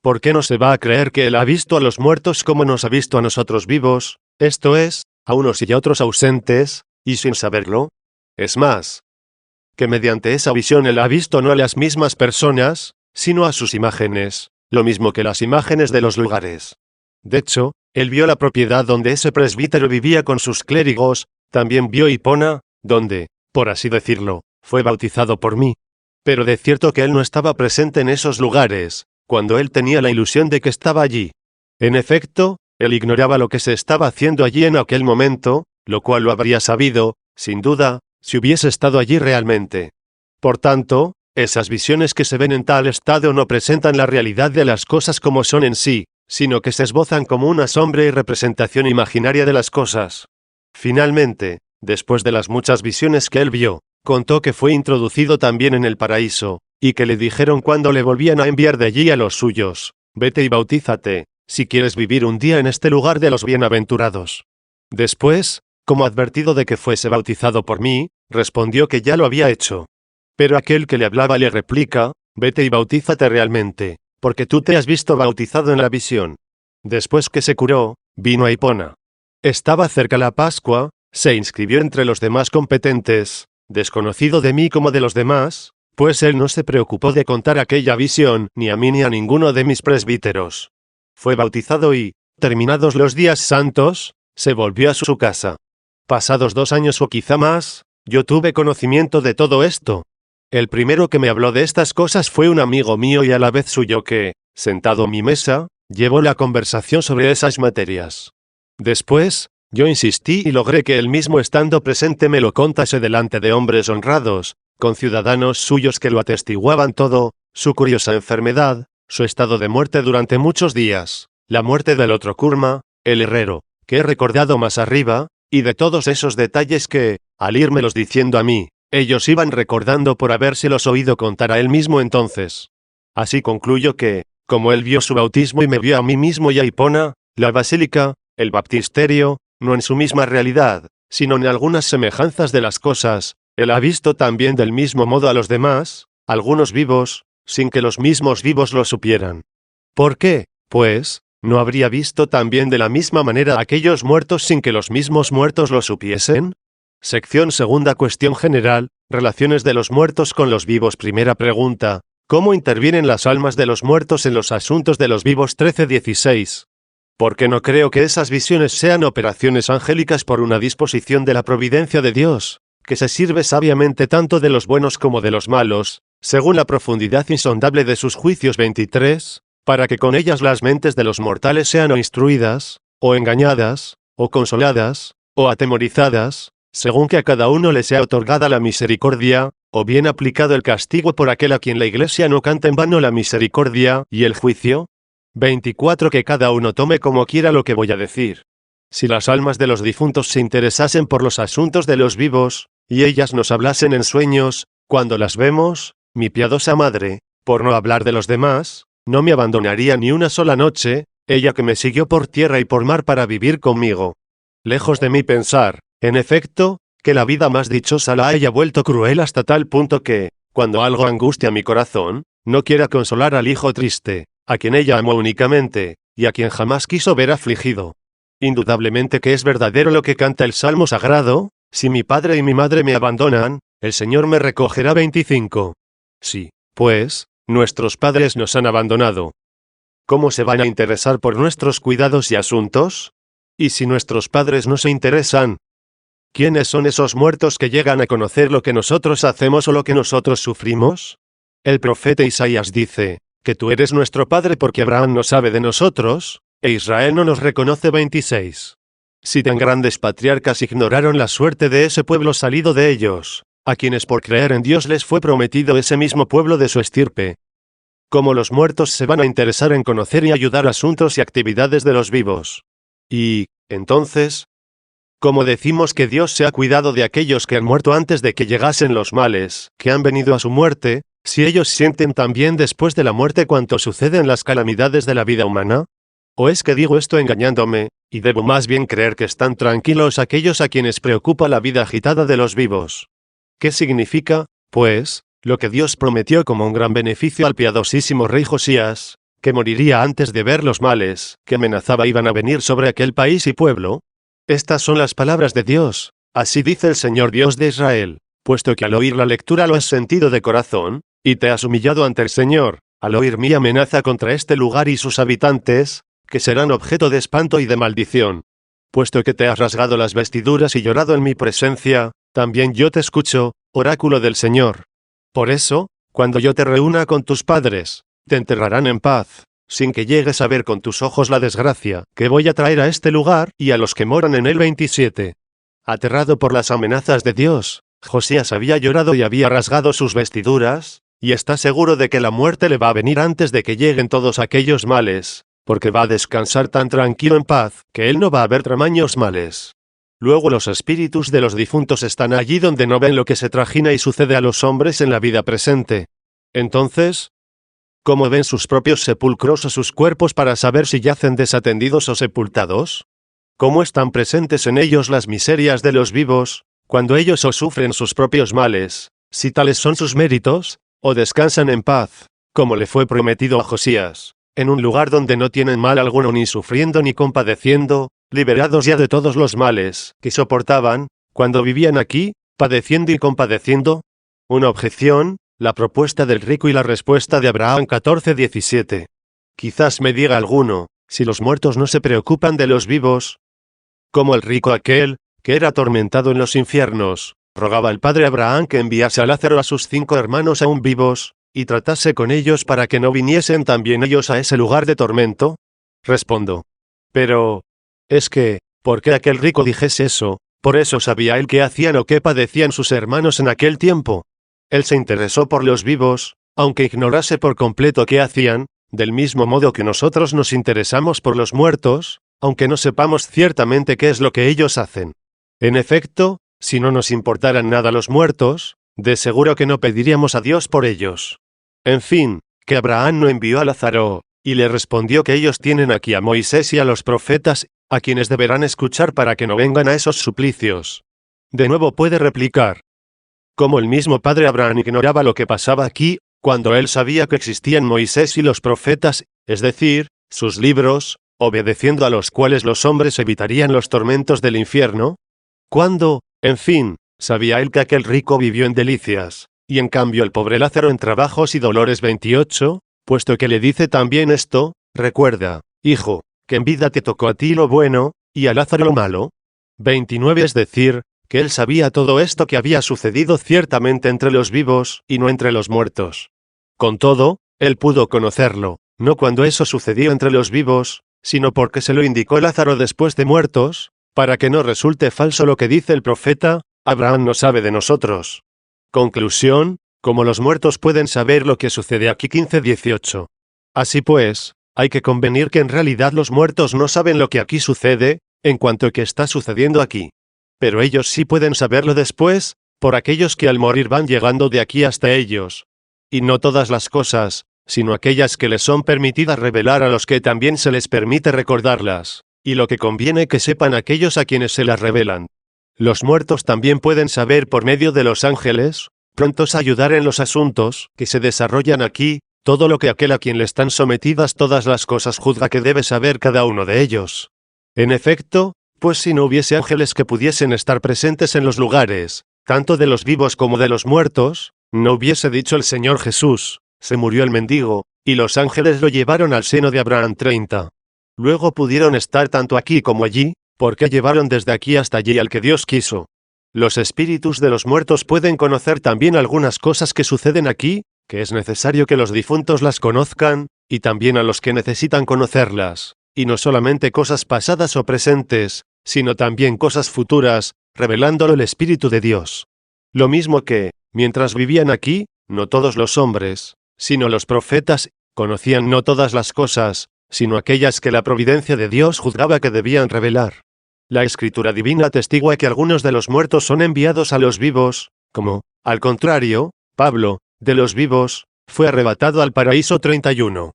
¿Por qué no se va a creer que él ha visto a los muertos como nos ha visto a nosotros vivos, esto es, a unos y a otros ausentes, y sin saberlo? Es más, que mediante esa visión él ha visto no a las mismas personas, sino a sus imágenes, lo mismo que las imágenes de los lugares. De hecho, él vio la propiedad donde ese presbítero vivía con sus clérigos, también vio Hipona, donde, por así decirlo, fue bautizado por mí. Pero de cierto que él no estaba presente en esos lugares, cuando él tenía la ilusión de que estaba allí. En efecto, él ignoraba lo que se estaba haciendo allí en aquel momento, lo cual lo habría sabido, sin duda, si hubiese estado allí realmente. Por tanto, esas visiones que se ven en tal estado no presentan la realidad de las cosas como son en sí, sino que se esbozan como una sombra y representación imaginaria de las cosas. Finalmente, después de las muchas visiones que él vio, contó que fue introducido también en el paraíso, y que le dijeron cuando le volvían a enviar de allí a los suyos: vete y bautízate, si quieres vivir un día en este lugar de los bienaventurados. Después, como advertido de que fuese bautizado por mí, respondió que ya lo había hecho. Pero aquel que le hablaba le replica: vete y bautízate realmente, porque tú te has visto bautizado en la visión. Después que se curó, vino a Hipona. Estaba cerca la Pascua, se inscribió entre los demás competentes, desconocido de mí como de los demás, pues él no se preocupó de contar aquella visión, ni a mí ni a ninguno de mis presbíteros. Fue bautizado y, terminados los días santos, se volvió a su casa. Pasados 2 años o quizá más, yo tuve conocimiento de todo esto. El primero que me habló de estas cosas fue un amigo mío y a la vez suyo que, sentado a mi mesa, llevó la conversación sobre esas materias. Después, yo insistí y logré que él mismo estando presente me lo contase delante de hombres honrados, con ciudadanos suyos que lo atestiguaban todo, su curiosa enfermedad, su estado de muerte durante muchos días, la muerte del otro Kurma, el herrero, que he recordado más arriba, y de todos esos detalles que, al írmelos diciendo a mí, ellos iban recordando por habérselos oído contar a él mismo entonces. Así concluyo que, como él vio su bautismo y me vio a mí mismo y a Hipona, la basílica, el baptisterio, no en su misma realidad, sino en algunas semejanzas de las cosas, él ha visto también del mismo modo a los demás, algunos vivos, sin que los mismos vivos lo supieran. ¿Por qué, pues, no habría visto también de la misma manera a aquellos muertos sin que los mismos muertos lo supiesen? Sección segunda. Cuestión general, relaciones de los muertos con los vivos. Primera pregunta: ¿cómo intervienen las almas de los muertos en los asuntos de los vivos? 13:16. Porque no creo que esas visiones sean operaciones angélicas por una disposición de la providencia de Dios, que se sirve sabiamente tanto de los buenos como de los malos, según la profundidad insondable de sus juicios. 23, para que con ellas las mentes de los mortales sean o instruidas, o engañadas, o consoladas, o atemorizadas, según que a cada uno le sea otorgada la misericordia, o bien aplicado el castigo por aquel a quien la Iglesia no canta en vano la misericordia y el juicio. 24. Que cada uno tome como quiera lo que voy a decir. Si las almas de los difuntos se interesasen por los asuntos de los vivos, y ellas nos hablasen en sueños, cuando las vemos, mi piadosa madre, por no hablar de los demás, no me abandonaría ni una sola noche, ella que me siguió por tierra y por mar para vivir conmigo. Lejos de mí pensar, en efecto, que la vida más dichosa la haya vuelto cruel hasta tal punto que, cuando algo angustia mi corazón, no quiera consolar al hijo triste, a quien ella amó únicamente, y a quien jamás quiso ver afligido. Indudablemente que es verdadero lo que canta el Salmo Sagrado: si mi padre y mi madre me abandonan, el Señor me recogerá. 25. Sí, pues, nuestros padres nos han abandonado. ¿Cómo se van a interesar por nuestros cuidados y asuntos? ¿Y si nuestros padres no se interesan? ¿Quiénes son esos muertos que llegan a conocer lo que nosotros hacemos o lo que nosotros sufrimos? El profeta Isaías dice: que tú eres nuestro padre porque Abraham no sabe de nosotros, e Israel no nos reconoce. 26. Si tan grandes patriarcas ignoraron la suerte de ese pueblo salido de ellos, a quienes por creer en Dios les fue prometido ese mismo pueblo de su estirpe, ¿cómo los muertos se van a interesar en conocer y ayudar asuntos y actividades de los vivos? Y, entonces, ¿cómo decimos que Dios se ha cuidado de aquellos que han muerto antes de que llegasen los males, que han venido a su muerte, si ellos sienten también después de la muerte cuanto sucede en las calamidades de la vida humana? ¿O es que digo esto engañándome, y debo más bien creer que están tranquilos aquellos a quienes preocupa la vida agitada de los vivos? ¿Qué significa, pues, lo que Dios prometió como un gran beneficio al piadosísimo rey Josías, que moriría antes de ver los males que amenazaba iban a venir sobre aquel país y pueblo? Estas son las palabras de Dios: así dice el Señor Dios de Israel, puesto que al oír la lectura lo has sentido de corazón, y te has humillado ante el Señor, al oír mi amenaza contra este lugar y sus habitantes, que serán objeto de espanto y de maldición. Puesto que te has rasgado las vestiduras y llorado en mi presencia, también yo te escucho, oráculo del Señor. Por eso, cuando yo te reúna con tus padres, te enterrarán en paz, sin que llegues a ver con tus ojos la desgracia que voy a traer a este lugar y a los que moran en él. 27. Aterrado por las amenazas de Dios, Josías había llorado y había rasgado sus vestiduras, y está seguro de que la muerte le va a venir antes de que lleguen todos aquellos males, porque va a descansar tan tranquilo en paz, que él no va a ver tramaños males. Luego los espíritus de los difuntos están allí donde no ven lo que se trajina y sucede a los hombres en la vida presente. Entonces, ¿cómo ven sus propios sepulcros o sus cuerpos para saber si yacen desatendidos o sepultados? ¿Cómo están presentes en ellos las miserias de los vivos, cuando ellos o sufren sus propios males, si tales son sus méritos, o descansan en paz, como le fue prometido a Josías, en un lugar donde no tienen mal alguno ni sufriendo ni compadeciendo, liberados ya de todos los males que soportaban, cuando vivían aquí, padeciendo y compadeciendo? Una objeción, la propuesta del rico y la respuesta de Abraham 14:17. Quizás me diga alguno, si los muertos no se preocupan de los vivos, como el rico aquel, que era atormentado en los infiernos, rogaba al padre Abraham que enviase a Lázaro a sus 5 hermanos aún vivos, y tratase con ellos para que no viniesen también ellos a ese lugar de tormento? Respondo. Pero, es que, ¿por qué aquel rico dijese eso? Por eso sabía él qué hacían o qué padecían sus hermanos en aquel tiempo. Él se interesó por los vivos, aunque ignorase por completo qué hacían, del mismo modo que nosotros nos interesamos por los muertos, aunque no sepamos ciertamente qué es lo que ellos hacen. En efecto, si no nos importaran nada los muertos, de seguro que no pediríamos a Dios por ellos. En fin, que Abraham no envió a Lázaro, y le respondió que ellos tienen aquí a Moisés y a los profetas, a quienes deberán escuchar para que no vengan a esos suplicios. De nuevo puede replicar. Como el mismo padre Abraham ignoraba lo que pasaba aquí, cuando él sabía que existían Moisés y los profetas, es decir, sus libros, obedeciendo a los cuales los hombres evitarían los tormentos del infierno. Cuando, en fin, sabía él que aquel rico vivió en delicias, y en cambio el pobre Lázaro en trabajos y dolores. 28, puesto que le dice también esto, recuerda, hijo, que en vida te tocó a ti lo bueno, y a Lázaro lo malo. 29, es decir, que él sabía todo esto que había sucedido ciertamente entre los vivos, y no entre los muertos. Con todo, él pudo conocerlo, no cuando eso sucedió entre los vivos, sino porque se lo indicó Lázaro después de muertos, para que no resulte falso lo que dice el profeta, Abraham no sabe de nosotros. Conclusión, como los muertos pueden saber lo que sucede aquí. 15:18. Así pues, hay que convenir que en realidad los muertos no saben lo que aquí sucede, en cuanto que está sucediendo aquí. Pero ellos sí pueden saberlo después, por aquellos que al morir van llegando de aquí hasta ellos. Y no todas las cosas, sino aquellas que les son permitidas revelar a los que también se les permite recordarlas, y lo que conviene que sepan aquellos a quienes se las revelan. Los muertos también pueden saber por medio de los ángeles, prontos a ayudar en los asuntos que se desarrollan aquí, todo lo que aquel a quien le están sometidas todas las cosas juzga que debe saber cada uno de ellos. En efecto, pues si no hubiese ángeles que pudiesen estar presentes en los lugares, tanto de los vivos como de los muertos, no hubiese dicho el Señor Jesús, se murió el mendigo, y los ángeles lo llevaron al seno de Abraham. 30. Luego pudieron estar tanto aquí como allí, porque llevaron desde aquí hasta allí al que Dios quiso. Los espíritus de los muertos pueden conocer también algunas cosas que suceden aquí, que es necesario que los difuntos las conozcan, y también a los que necesitan conocerlas, y no solamente cosas pasadas o presentes, sino también cosas futuras, revelándolo el Espíritu de Dios. Lo mismo que, mientras vivían aquí, no todos los hombres, sino los profetas, conocían no todas las cosas, sino aquellas que la providencia de Dios juzgaba que debían revelar. La Escritura divina atestigua que algunos de los muertos son enviados a los vivos, como, al contrario, Pablo, de los vivos, fue arrebatado al paraíso. 31.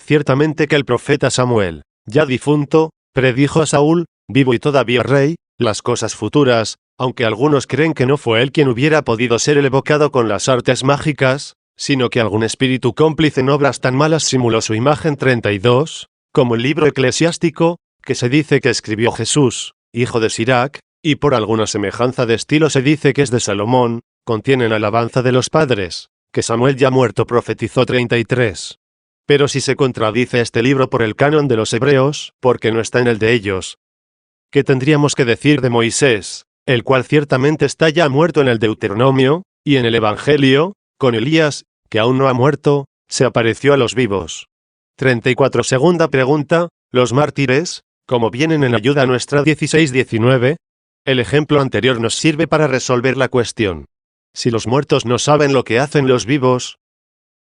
Ciertamente que el profeta Samuel, ya difunto, predijo a Saúl, vivo y todavía rey, las cosas futuras, aunque algunos creen que no fue él quien hubiera podido ser el evocado con las artes mágicas, sino que algún espíritu cómplice en obras tan malas simuló su imagen. 32, como el libro eclesiástico, que se dice que escribió Jesús, hijo de Sirac, y por alguna semejanza de estilo se dice que es de Salomón, contienen alabanza de los padres, que Samuel ya muerto profetizó. 33. Pero si se contradice este libro por el canon de los hebreos, porque no está en el de ellos, ¿qué tendríamos que decir de Moisés, el cual ciertamente está ya muerto en el Deuteronomio, y en el Evangelio, con Elías, que aún no ha muerto, se apareció a los vivos. 34. Segunda pregunta, ¿los mártires, cómo vienen en ayuda nuestra? 16-19. El ejemplo anterior nos sirve para resolver la cuestión. Si los muertos no saben lo que hacen los vivos,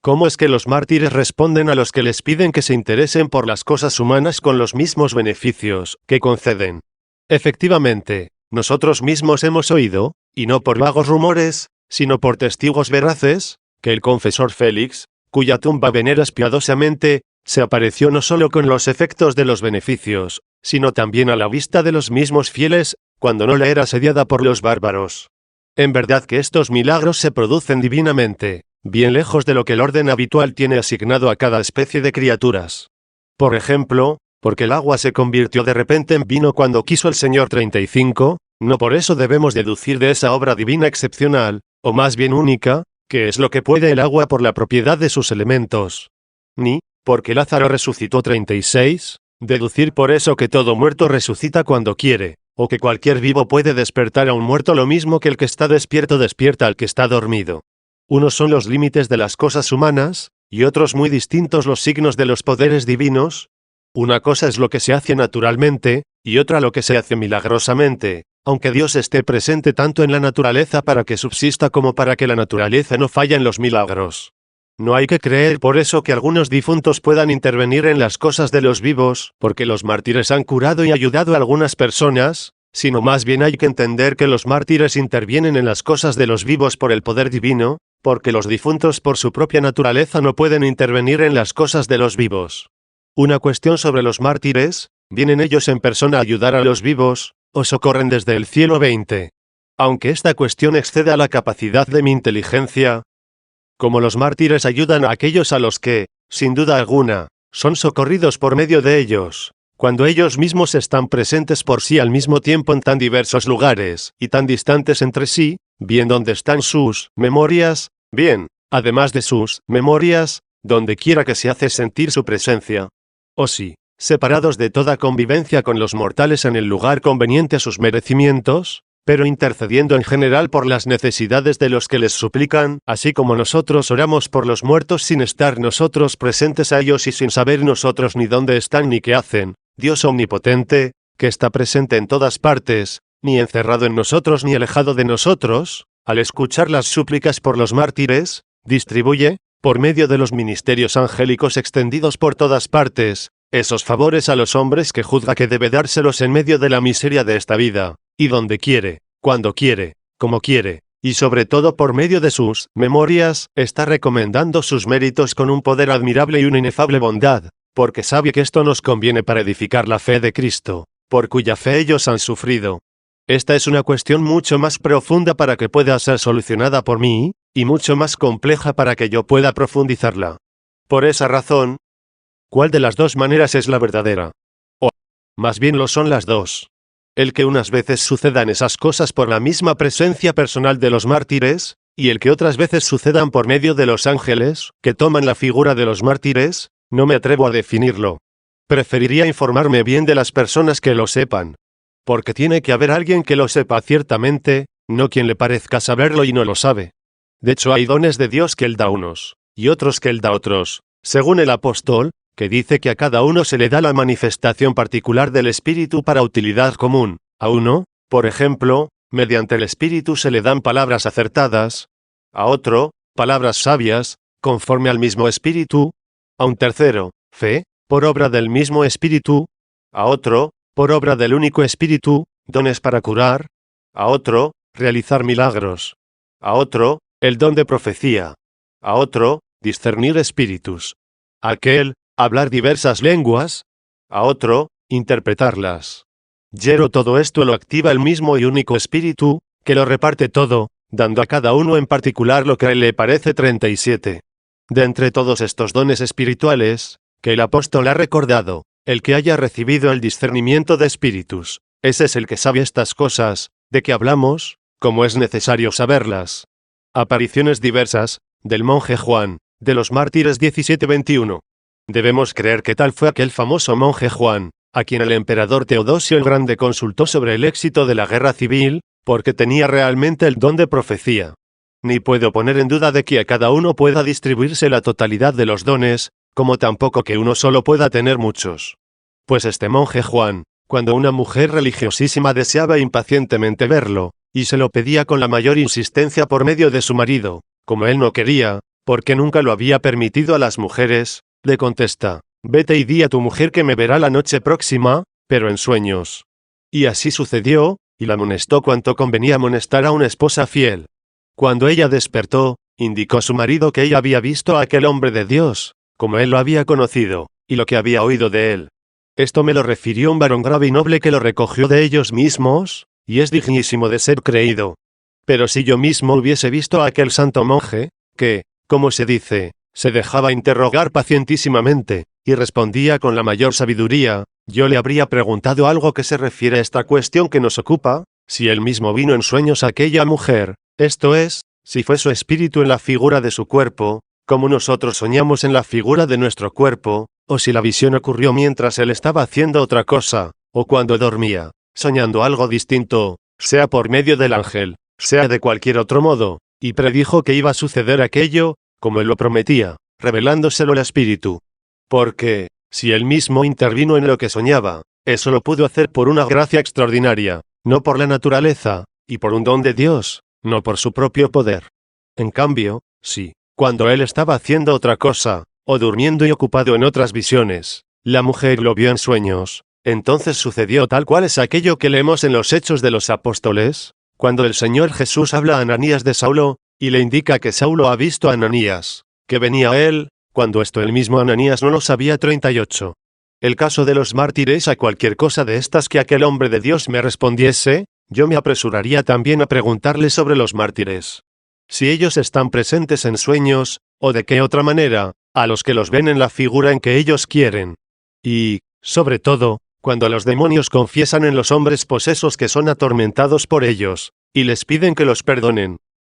¿cómo es que los mártires responden a los que les piden que se interesen por las cosas humanas con los mismos beneficios que conceden? Efectivamente, nosotros mismos hemos oído, y no por vagos rumores, sino por testigos veraces, que el confesor Félix, cuya tumba veneras piadosamente, se apareció no solo con los efectos de los beneficios, sino también a la vista de los mismos fieles, cuando no le era asediada por los bárbaros. En verdad que estos milagros se producen divinamente, bien lejos de lo que el orden habitual tiene asignado a cada especie de criaturas. Por ejemplo, porque el agua se convirtió de repente en vino cuando quiso el Señor. 35, no por eso debemos deducir de esa obra divina excepcional, o más bien única, que es lo que puede el agua por la propiedad de sus elementos. Ni, porque Lázaro resucitó. 36, deducir por eso que todo muerto resucita cuando quiere, o que cualquier vivo puede despertar a un muerto lo mismo que el que está despierto despierta al que está dormido. Unos son los límites de las cosas humanas, y otros muy distintos los signos de los poderes divinos. Una cosa es lo que se hace naturalmente, y otra lo que se hace milagrosamente, aunque Dios esté presente tanto en la naturaleza para que subsista como para que la naturaleza no falla en los milagros. No hay que creer por eso que algunos difuntos puedan intervenir en las cosas de los vivos, porque los mártires han curado y ayudado a algunas personas, sino más bien hay que entender que los mártires intervienen en las cosas de los vivos por el poder divino, porque los difuntos por su propia naturaleza no pueden intervenir en las cosas de los vivos. Una cuestión sobre los mártires, ¿vienen ellos en persona a ayudar a los vivos, o socorren desde el cielo? 20. Aunque esta cuestión exceda la capacidad de mi inteligencia, como los mártires ayudan a aquellos a los que, sin duda alguna, son socorridos por medio de ellos, cuando ellos mismos están presentes por sí al mismo tiempo en tan diversos lugares, y tan distantes entre sí, bien donde están sus memorias, bien, además de sus memorias, donde quiera que se hace sentir su presencia. O sí, separados de toda convivencia con los mortales en el lugar conveniente a sus merecimientos, pero intercediendo en general por las necesidades de los que les suplican, así como nosotros oramos por los muertos sin estar nosotros presentes a ellos y sin saber nosotros ni dónde están ni qué hacen, Dios omnipotente, que está presente en todas partes, ni encerrado en nosotros ni alejado de nosotros, al escuchar las súplicas por los mártires, distribuye, por medio de los ministerios angélicos extendidos por todas partes, esos favores a los hombres que juzga que debe dárselos en medio de la miseria de esta vida, y donde quiere, cuando quiere, como quiere, y sobre todo por medio de sus memorias, está recomendando sus méritos con un poder admirable y una inefable bondad, porque sabe que esto nos conviene para edificar la fe de Cristo, por cuya fe ellos han sufrido. Esta es una cuestión mucho más profunda para que pueda ser solucionada por mí, y mucho más compleja para que yo pueda profundizarla. Por esa razón, ¿cuál de las dos maneras es la verdadera? O, más bien lo son las dos. El que unas veces sucedan esas cosas por la misma presencia personal de los mártires, y el que otras veces sucedan por medio de los ángeles, que toman la figura de los mártires, no me atrevo a definirlo. Preferiría informarme bien de las personas que lo sepan. Porque tiene que haber alguien que lo sepa ciertamente, no quien le parezca saberlo y no lo sabe. De hecho hay dones de Dios que Él da a unos, y otros que Él da a otros, según el apóstol, que dice que a cada uno se le da la manifestación particular del Espíritu para utilidad común. A uno, por ejemplo, mediante el Espíritu se le dan palabras acertadas, a otro, palabras sabias, conforme al mismo Espíritu, a un tercero, fe, por obra del mismo Espíritu, a otro, por obra del único Espíritu, dones para curar, a otro, realizar milagros, a otro, el don de profecía, a otro, discernir espíritus, a aquel, hablar diversas lenguas, a otro, interpretarlas. Yero todo esto lo activa el mismo y único Espíritu, que lo reparte todo, dando a cada uno en particular lo que a él le parece. 37. De entre todos estos dones espirituales, que el apóstol ha recordado, el que haya recibido el discernimiento de espíritus, ese es el que sabe estas cosas, de que hablamos, como es necesario saberlas. Apariciones diversas, del monje Juan, de los mártires. 17-21. Debemos creer que tal fue aquel famoso monje Juan, a quien el emperador Teodosio el Grande consultó sobre el éxito de la guerra civil, porque tenía realmente el don de profecía. Ni puedo poner en duda de que a cada uno pueda distribuirse la totalidad de los dones, como tampoco que uno solo pueda tener muchos. Pues este monje Juan, cuando una mujer religiosísima deseaba impacientemente verlo, y se lo pedía con la mayor insistencia por medio de su marido, como él no quería, porque nunca lo había permitido a las mujeres, le contesta: «Vete y di a tu mujer que me verá la noche próxima, pero en sueños». Y así sucedió, y la amonestó cuanto convenía amonestar a una esposa fiel. Cuando ella despertó, indicó a su marido que ella había visto a aquel hombre de Dios, como él lo había conocido, y lo que había oído de él. Esto me lo refirió un varón grave y noble que lo recogió de ellos mismos, y es dignísimo de ser creído. Pero si yo mismo hubiese visto a aquel santo monje, que, como se dice, se dejaba interrogar pacientísimamente, y respondía con la mayor sabiduría, yo le habría preguntado algo que se refiere a esta cuestión que nos ocupa, si él mismo vino en sueños a aquella mujer, esto es, si fue su espíritu en la figura de su cuerpo, como nosotros soñamos en la figura de nuestro cuerpo, o si la visión ocurrió mientras él estaba haciendo otra cosa, o cuando dormía, soñando algo distinto, sea por medio del ángel, sea de cualquier otro modo, y predijo que iba a suceder aquello, como él lo prometía, revelándoselo al espíritu. Porque, si él mismo intervino en lo que soñaba, eso lo pudo hacer por una gracia extraordinaria, no por la naturaleza, y por un don de Dios, no por su propio poder. En cambio, si, cuando él estaba haciendo otra cosa, o durmiendo y ocupado en otras visiones, la mujer lo vio en sueños, entonces sucedió tal cual es aquello que leemos en los Hechos de los Apóstoles, cuando el Señor Jesús habla a Ananías de Saulo, y le indica que Saulo ha visto a Ananías, que venía a él, cuando esto el mismo Ananías no lo sabía. 38. El caso de los mártires. A cualquier cosa de estas que aquel hombre de Dios me respondiese, yo me apresuraría también a preguntarle sobre los mártires. Si ellos están presentes en sueños, o de qué otra manera, a los que los ven en la figura en que ellos quieren. Y, sobre todo, cuando los demonios confiesan en los hombres posesos que son atormentados por ellos, y les piden que los perdonen.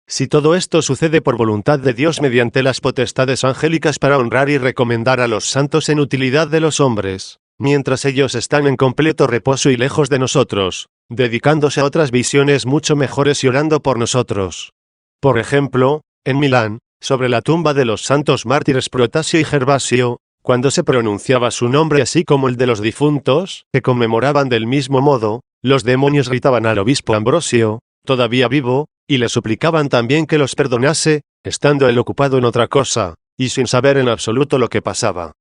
Si todo esto sucede por voluntad de Dios mediante las potestades angélicas para honrar y recomendar a los santos en utilidad de los hombres, mientras ellos están en completo reposo y lejos de nosotros, dedicándose a otras visiones mucho mejores y orando por nosotros. Por ejemplo, en Milán, sobre la tumba de los santos mártires Protasio y Gervasio, cuando se pronunciaba su nombre así como el de los difuntos, que conmemoraban del mismo modo, los demonios gritaban al obispo Ambrosio, todavía vivo, y le suplicaban también que los perdonase, estando él ocupado en otra cosa, y sin saber en absoluto lo que pasaba.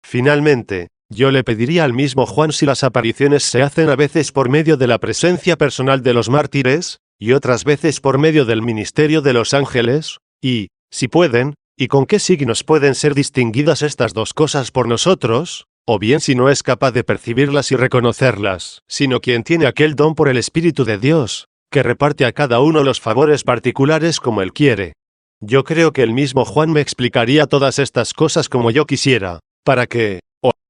Finalmente, yo le pediría al mismo Juan si las apariciones se hacen a veces por medio de la presencia personal de los mártires, y otras veces por medio del ministerio de los ángeles, y, si pueden, y con qué signos pueden ser distinguidas estas dos cosas por nosotros, o bien si no es capaz de percibirlas y reconocerlas, sino quien tiene aquel don por el Espíritu de Dios, que reparte a cada uno los favores particulares como él quiere. Yo creo que el mismo Juan me explicaría todas estas cosas como yo quisiera, para que,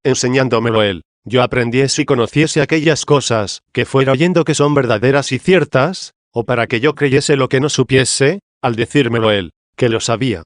enseñándomelo él, yo aprendiese y conociese aquellas cosas, que fuera oyendo que son verdaderas y ciertas, o para que yo creyese lo que no supiese, al decírmelo él, que lo sabía.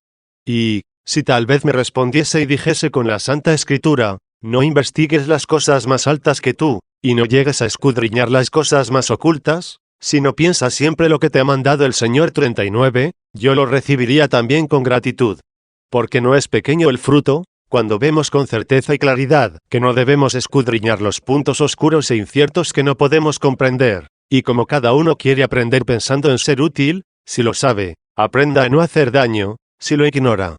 Y, si tal vez me respondiese y dijese con la Santa Escritura, no investigues las cosas más altas que tú, y no llegues a escudriñar las cosas más ocultas, sino piensa siempre lo que te ha mandado el Señor. 39, yo lo recibiría también con gratitud. Porque no es pequeño el fruto, cuando vemos con certeza y claridad que no debemos escudriñar los puntos oscuros e inciertos que no podemos comprender, y como cada uno quiere aprender pensando en ser útil, si lo sabe, aprenda a no hacer daño, si lo ignora.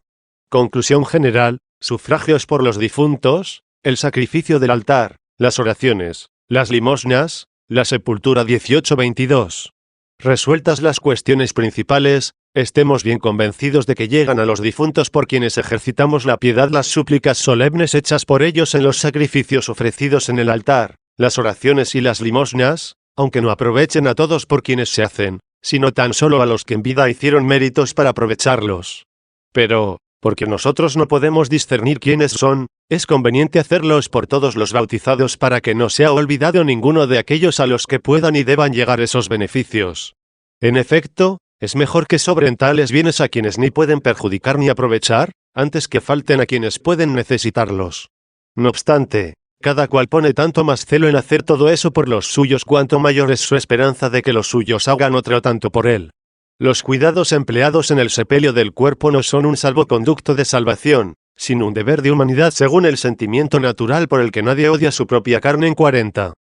Conclusión general: sufragios por los difuntos, el sacrificio del altar, las oraciones, las limosnas, la sepultura. 18-22. Resueltas las cuestiones principales, estemos bien convencidos de que llegan a los difuntos por quienes ejercitamos la piedad las súplicas solemnes hechas por ellos en los sacrificios ofrecidos en el altar, las oraciones y las limosnas, aunque no aprovechen a todos por quienes se hacen, sino tan solo a los que en vida hicieron méritos para aprovecharlos. Pero, porque nosotros no podemos discernir quiénes son, es conveniente hacerlos por todos los bautizados para que no sea olvidado ninguno de aquellos a los que puedan y deban llegar esos beneficios. En efecto, es mejor que sobren tales bienes a quienes ni pueden perjudicar ni aprovechar, antes que falten a quienes pueden necesitarlos. No obstante, Cada cual pone tanto más celo en hacer todo eso por los suyos cuanto mayor es su esperanza de que los suyos hagan otro tanto por él. Los cuidados empleados en el sepelio del cuerpo no son un salvoconducto de salvación, sino un deber de humanidad según el sentimiento natural por el que nadie odia su propia carne en 40.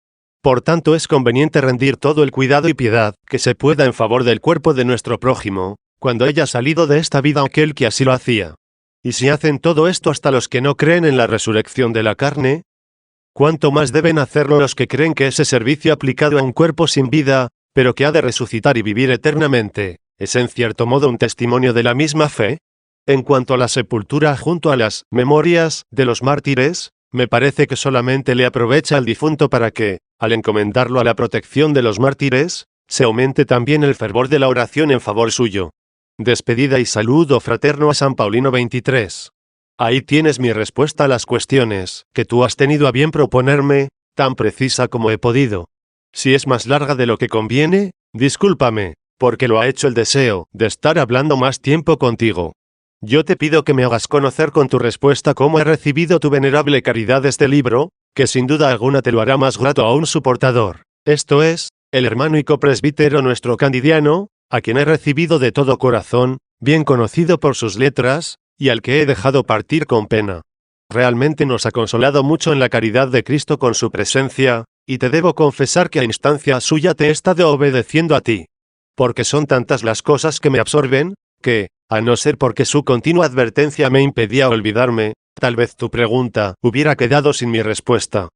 Por tanto es conveniente rendir todo el cuidado y piedad que se pueda en favor del cuerpo de nuestro prójimo, cuando haya salido de esta vida aquel que así lo hacía. Y si hacen todo esto hasta los que no creen en la resurrección de la carne, ¿cuánto más deben hacerlo los que creen que ese servicio aplicado a un cuerpo sin vida, pero que ha de resucitar y vivir eternamente, es en cierto modo un testimonio de la misma fe? En cuanto a la sepultura junto a las memorias de los mártires, me parece que solamente le aprovecha al difunto para que, al encomendarlo a la protección de los mártires, se aumente también el fervor de la oración en favor suyo. Despedida y saludo fraterno a San Paulino 23. Ahí tienes mi respuesta a las cuestiones que tú has tenido a bien proponerme, tan precisa como he podido. Si es más larga de lo que conviene, discúlpame, porque lo ha hecho el deseo de estar hablando más tiempo contigo. Yo te pido que me hagas conocer con tu respuesta cómo he recibido tu venerable caridad este libro, que sin duda alguna te lo hará más grato aún su portador, esto es, el hermano y copresbítero nuestro Candidiano, a quien he recibido de todo corazón, bien conocido por sus letras, y al que he dejado partir con pena. Realmente nos ha consolado mucho en la caridad de Cristo con su presencia, y te debo confesar que a instancia suya te he estado obedeciendo a ti. Porque son tantas las cosas que me absorben, que, a no ser porque su continua advertencia me impedía olvidarme, tal vez tu pregunta hubiera quedado sin mi respuesta.